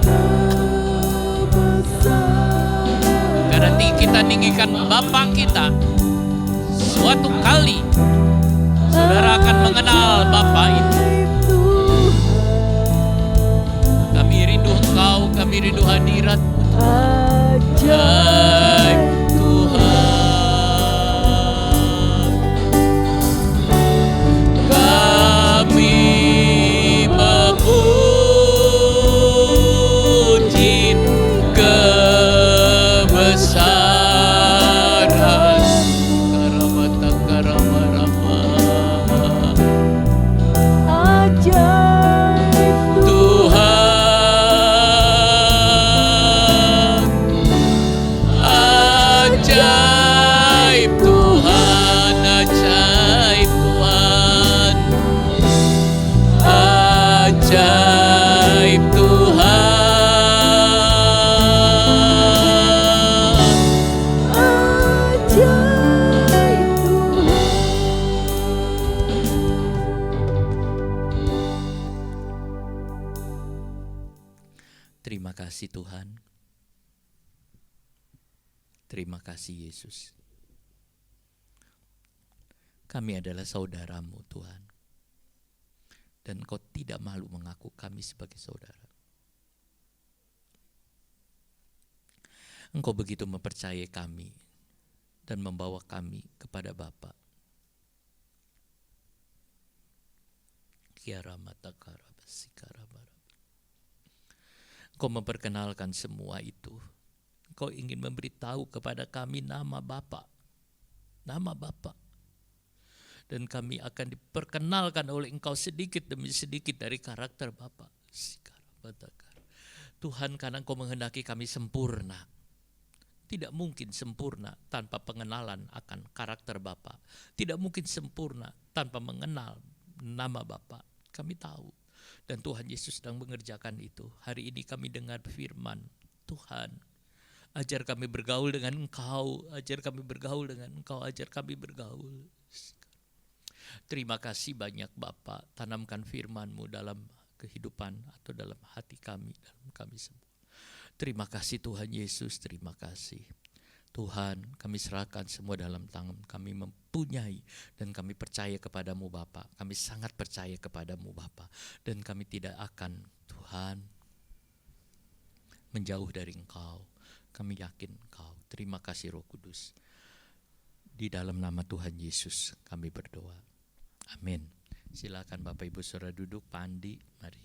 Karena kita tinggikan Bapa kita, suatu kali saudara akan mengenal Bapa itu. Kami rindu Engkau, kami rindu hadirat ajaib Tuhan. Kami memuji kebesaran karamata karamarama ajaib Tuhan, ajaib Tuhan, ajaib Tuhan, ajaib Tuhan, ajaib Tuhan. Terima kasih Tuhan. Terima kasih Yesus. Kami adalah saudaramu Tuhan. Dan Engkau tidak malu mengaku kami sebagai saudara. Engkau begitu mempercayai kami dan membawa kami kepada Bapa. Engkau memperkenalkan semua itu. Engkau ingin memberitahu kepada kami nama Bapa. Nama Bapa. Dan kami akan diperkenalkan oleh Engkau sedikit demi sedikit dari karakter Bapa. Tuhan, karena Engkau menghendaki kami sempurna. Tidak mungkin sempurna tanpa pengenalan akan karakter Bapa. Tidak mungkin sempurna tanpa mengenal nama Bapa. Kami tahu. Dan Tuhan Yesus sedang mengerjakan itu. Hari ini kami dengar firman Tuhan. Ajar kami bergaul dengan Engkau. Ajar kami bergaul dengan Engkau. Ajar kami bergaul. Terima kasih banyak Bapa. Tanamkan firman-Mu dalam kehidupan atau dalam hati kami, dalam kami semua. Terima kasih Tuhan Yesus, terima kasih. Tuhan, kami serahkan semua dalam tangan. Kami mempunyai dan kami percaya kepadamu Bapa. Kami sangat percaya kepadamu Bapa. Dan kami tidak akan, Tuhan, menjauh dari Engkau. Kami yakin Engkau. Terima kasih Roh Kudus. Di dalam nama Tuhan Yesus kami berdoa. Amin. Silakan Bapak Ibu Saudara duduk. Pak Andi, mari.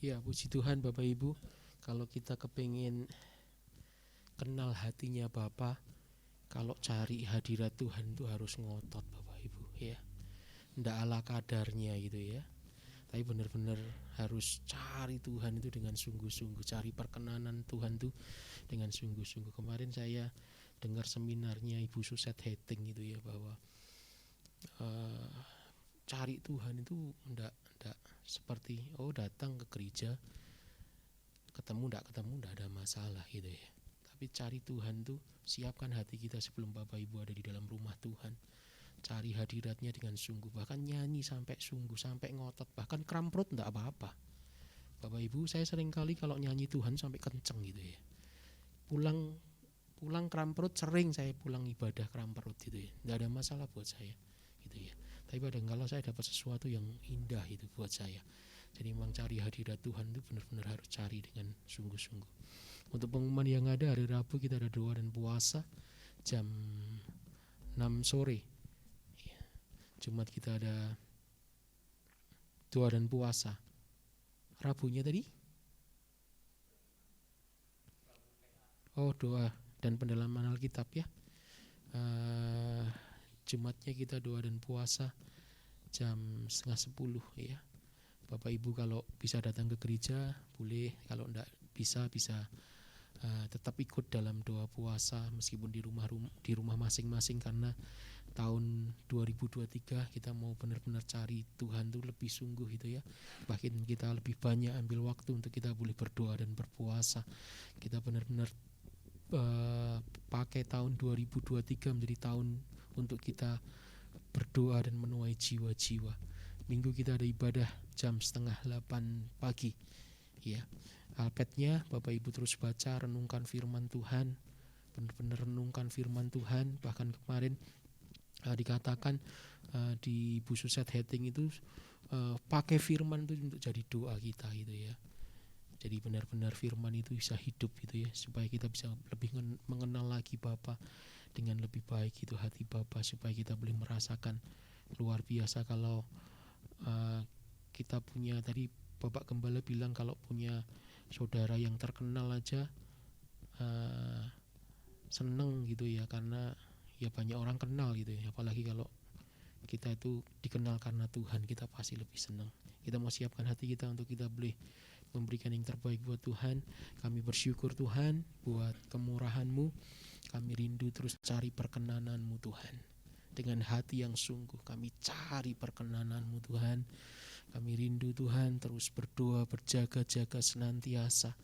Ya, puji Tuhan Bapak Ibu. Kalau kita kepingin kenal hatinya Bapa, kalau cari hadirat Tuhan itu harus ngotot Bapak Ibu ya. Nggak ala kadarnya gitu ya. Tapi benar-benar harus cari Tuhan itu dengan sungguh-sungguh. Cari perkenanan Tuhan itu dengan sungguh-sungguh. Kemarin saya dengar seminarnya Ibu Suset Hating gitu ya, bahwa cari Tuhan itu nggak seperti datang ke gereja ketemu nggak ada masalah gitu ya. Tapi cari Tuhan tuh siapkan hati kita sebelum Bapak Ibu ada di dalam rumah Tuhan. Cari hadiratnya dengan sungguh, bahkan nyanyi sampai sungguh, sampai ngotot, bahkan kram perut enggak apa-apa. Bapak Ibu, saya sering kali kalau nyanyi Tuhan sampai kenceng gitu ya. Pulang kram perut, sering saya pulang ibadah kram perut gitu ya. Enggak ada masalah buat saya gitu ya. Tapi kadang-kala saya dapat sesuatu yang indah itu buat saya. Jadi memang cari hadirat Tuhan itu benar-benar harus cari dengan sungguh-sungguh. Untuk pengumuman yang ada, hari Rabu kita ada doa dan puasa jam 6 sore. Jumat kita ada doa dan puasa. Rabunya tadi? Doa dan pendalaman Alkitab ya. Jumatnya kita doa dan puasa jam 9:30 ya. Bapak Ibu kalau bisa datang ke gereja boleh, kalau enggak bisa tetap ikut dalam doa puasa meskipun di rumah masing-masing, karena tahun 2023 kita mau benar-benar cari Tuhan tuh lebih sungguh gitu ya. Bahkan kita lebih banyak ambil waktu untuk kita boleh berdoa dan berpuasa. Kita benar-benar pakai tahun 2023 menjadi tahun untuk kita berdoa dan menuai jiwa-jiwa. Minggu kita ada ibadah jam 7:30 pagi ya. Alpetnya Bapak Ibu terus baca, renungkan firman Tuhan, benar-benar renungkan firman Tuhan. Bahkan kemarin dikatakan di Bu Suset Heting itu pakai firman itu untuk jadi doa kita gitu ya. Jadi benar-benar firman itu bisa hidup gitu ya, supaya kita bisa lebih mengenal lagi Bapa dengan lebih baik itu hati Bapa, supaya kita boleh merasakan luar biasa kalau kita punya, tadi Bapak Gembala bilang kalau punya saudara yang terkenal aja seneng gitu ya, karena ya banyak orang kenal gitu ya. Apalagi kalau kita itu dikenal karena Tuhan, kita pasti lebih senang. Kita mau siapkan hati kita untuk kita boleh memberikan yang terbaik buat Tuhan. Kami bersyukur Tuhan buat kemurahan-Mu. Kami rindu terus cari perkenanan-Mu Tuhan. Dengan hati yang sungguh kami cari perkenanan-Mu Tuhan. Kami rindu Tuhan terus berdoa, berjaga-jaga senantiasa.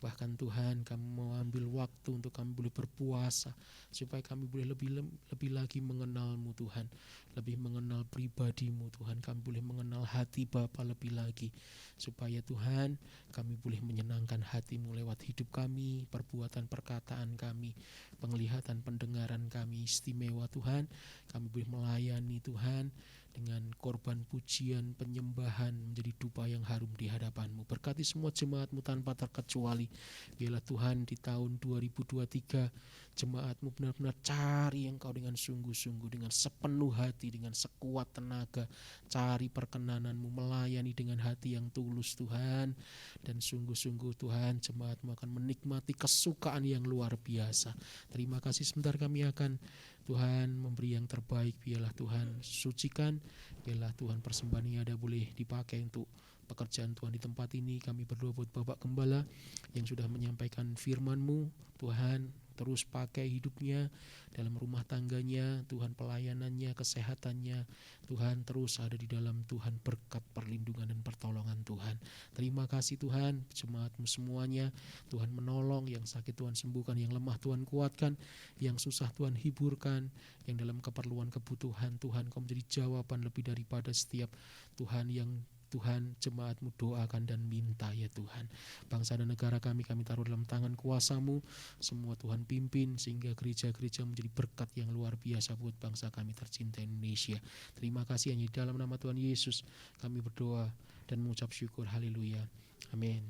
Bahkan Tuhan, kami mau ambil waktu untuk kami boleh berpuasa, supaya kami boleh lebih lagi mengenal-Mu Tuhan, lebih mengenal pribadi-Mu Tuhan. Kami boleh mengenal hati Bapa lebih lagi, supaya Tuhan kami boleh menyenangkan hati-Mu lewat hidup kami, perbuatan perkataan kami, penglihatan pendengaran kami istimewa Tuhan. Kami boleh melayani Tuhan dengan korban pujian, penyembahan menjadi dupa yang harum di hadapan-Mu. Berkati semua jemaat-Mu tanpa terkecuali. Biarlah Tuhan di tahun 2023 jemaat-Mu benar-benar cari Engkau dengan sungguh-sungguh, dengan sepenuh hati, dengan sekuat tenaga. Cari perkenanan-Mu, melayani dengan hati yang tulus Tuhan. Dan sungguh-sungguh Tuhan, jemaat-Mu akan menikmati kesukaan yang luar biasa. Terima kasih, sebentar kami akan Tuhan memberi yang terbaik. Biarlah Tuhan sucikan, biarlah Tuhan persembahan ini ada boleh dipakai untuk pekerjaan Tuhan di tempat ini. Kami berdoa buat Bapak Gembala yang sudah menyampaikan firman-Mu. Tuhan terus pakai hidupnya dalam rumah tangganya, Tuhan pelayanannya, kesehatannya. Tuhan terus ada di dalam Tuhan berkat perlindungan dan pertolongan Tuhan. Terima kasih Tuhan, jemaat-Mu semuanya. Tuhan menolong, yang sakit Tuhan sembuhkan, yang lemah Tuhan kuatkan, yang susah Tuhan hiburkan, yang dalam keperluan kebutuhan Tuhan Kau menjadi jawaban lebih daripada setiap Tuhan yang Tuhan jemaat-Mu doakan dan minta ya Tuhan. Bangsa dan negara kami taruh dalam tangan kuasa-Mu. Semua Tuhan pimpin sehingga gereja-gereja menjadi berkat yang luar biasa buat bangsa kami tercinta Indonesia. Terima kasih, hanya dalam nama Tuhan Yesus kami berdoa dan mengucap syukur. Haleluya. Amin.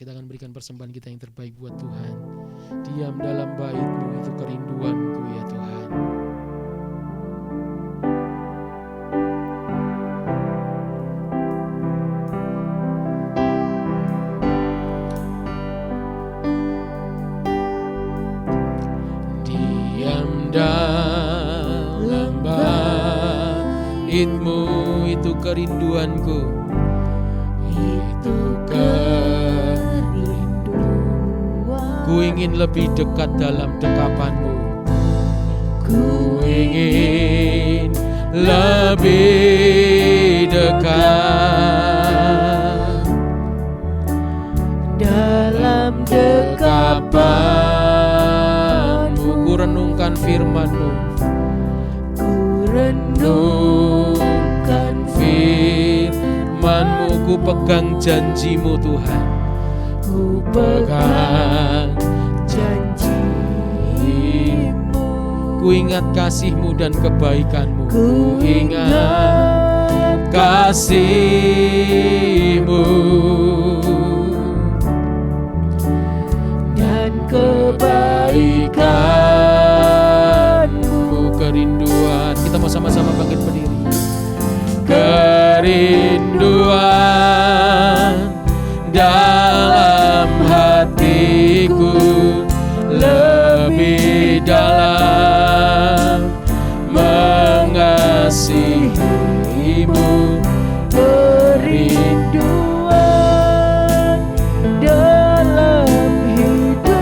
Kita akan berikan persembahan kita yang terbaik buat Tuhan. Diam dalam bait-Mu itu kerinduanku ya Tuhan. Dalam bait-Mu itu kerinduanku, itu kerinduan. Ku ingin lebih dekat dalam dekapan-Mu. Ku ingin lebih dekat dalam dekapan-Mu. Ku renungkan firman-Mu, ku renungkan firman-Mu, ku pegang janji-Mu Tuhan, ku pegang janji-Mu, ku ingat kasih-Mu dan kebaikan-Mu, ku ingat kasih-Mu dan kebaikan-Mu. Kerinduan, kita mau sama-sama bangkit berdiri. Kerinduan dalam hatiku, lebih dalam mengasihi-Mu. Kerinduan dalam hidupku,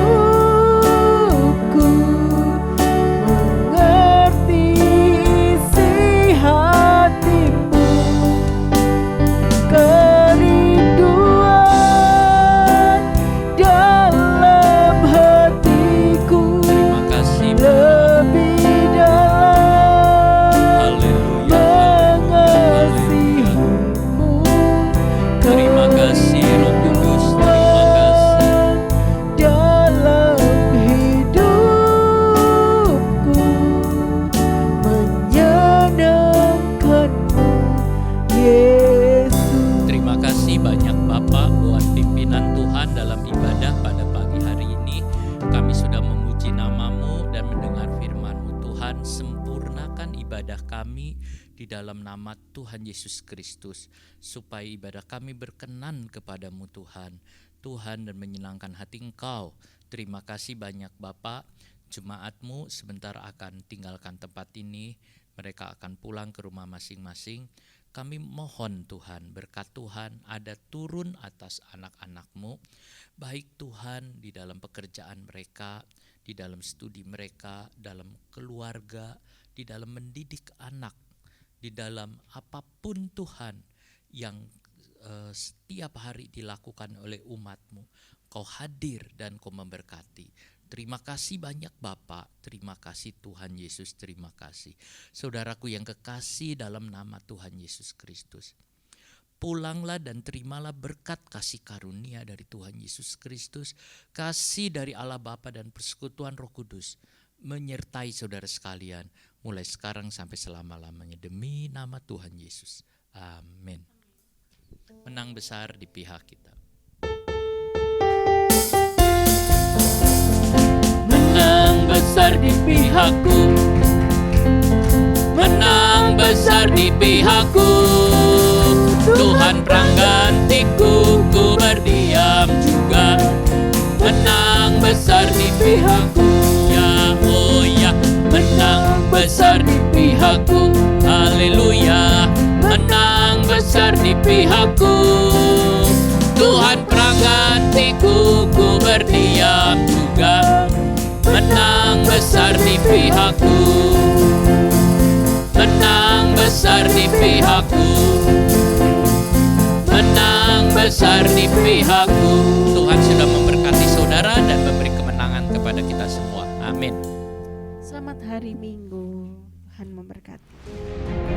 mengerti kami di dalam nama Tuhan Yesus Kristus, supaya ibadah kami berkenan kepadamu Tuhan, Tuhan, dan menyenangkan hati Engkau. Terima kasih banyak Bapak, jemaatmu sebentar akan tinggalkan tempat ini, mereka akan pulang ke rumah masing-masing. Kami mohon Tuhan, berkat Tuhan ada turun atas anak-anak-Mu, baik Tuhan di dalam pekerjaan mereka, di dalam studi mereka, dalam keluarga, di dalam mendidik anak, di dalam apapun Tuhan yang setiap hari dilakukan oleh umat-Mu. Kau hadir dan Kau memberkati. Terima kasih banyak Bapak, terima kasih Tuhan Yesus, terima kasih. Saudaraku yang kekasih dalam nama Tuhan Yesus Kristus, pulanglah dan terimalah berkat kasih karunia dari Tuhan Yesus Kristus, kasih dari Allah Bapa dan persekutuan Roh Kudus menyertai saudara sekalian mulai sekarang sampai selama-lamanya, demi nama Tuhan Yesus. Amin. Menang besar di pihak kita. Menang besar di pihakku, menang besar di pihakku. Tuhan peranggantiku, ku berdiam juga. Menang besar di pihakku, ya oh ya. Menang besar di pihakku, haleluya. Menang besar di pihakku. Tuhan peranggantiku, ku berdiam juga. Menang besar di pihakku, menang besar di pihakku, menang besar di pihakku. Tuhan sudah memberkati saudara dan memberi kemenangan kepada kita semua. Amin. Selamat hari Minggu, Tuhan memberkati.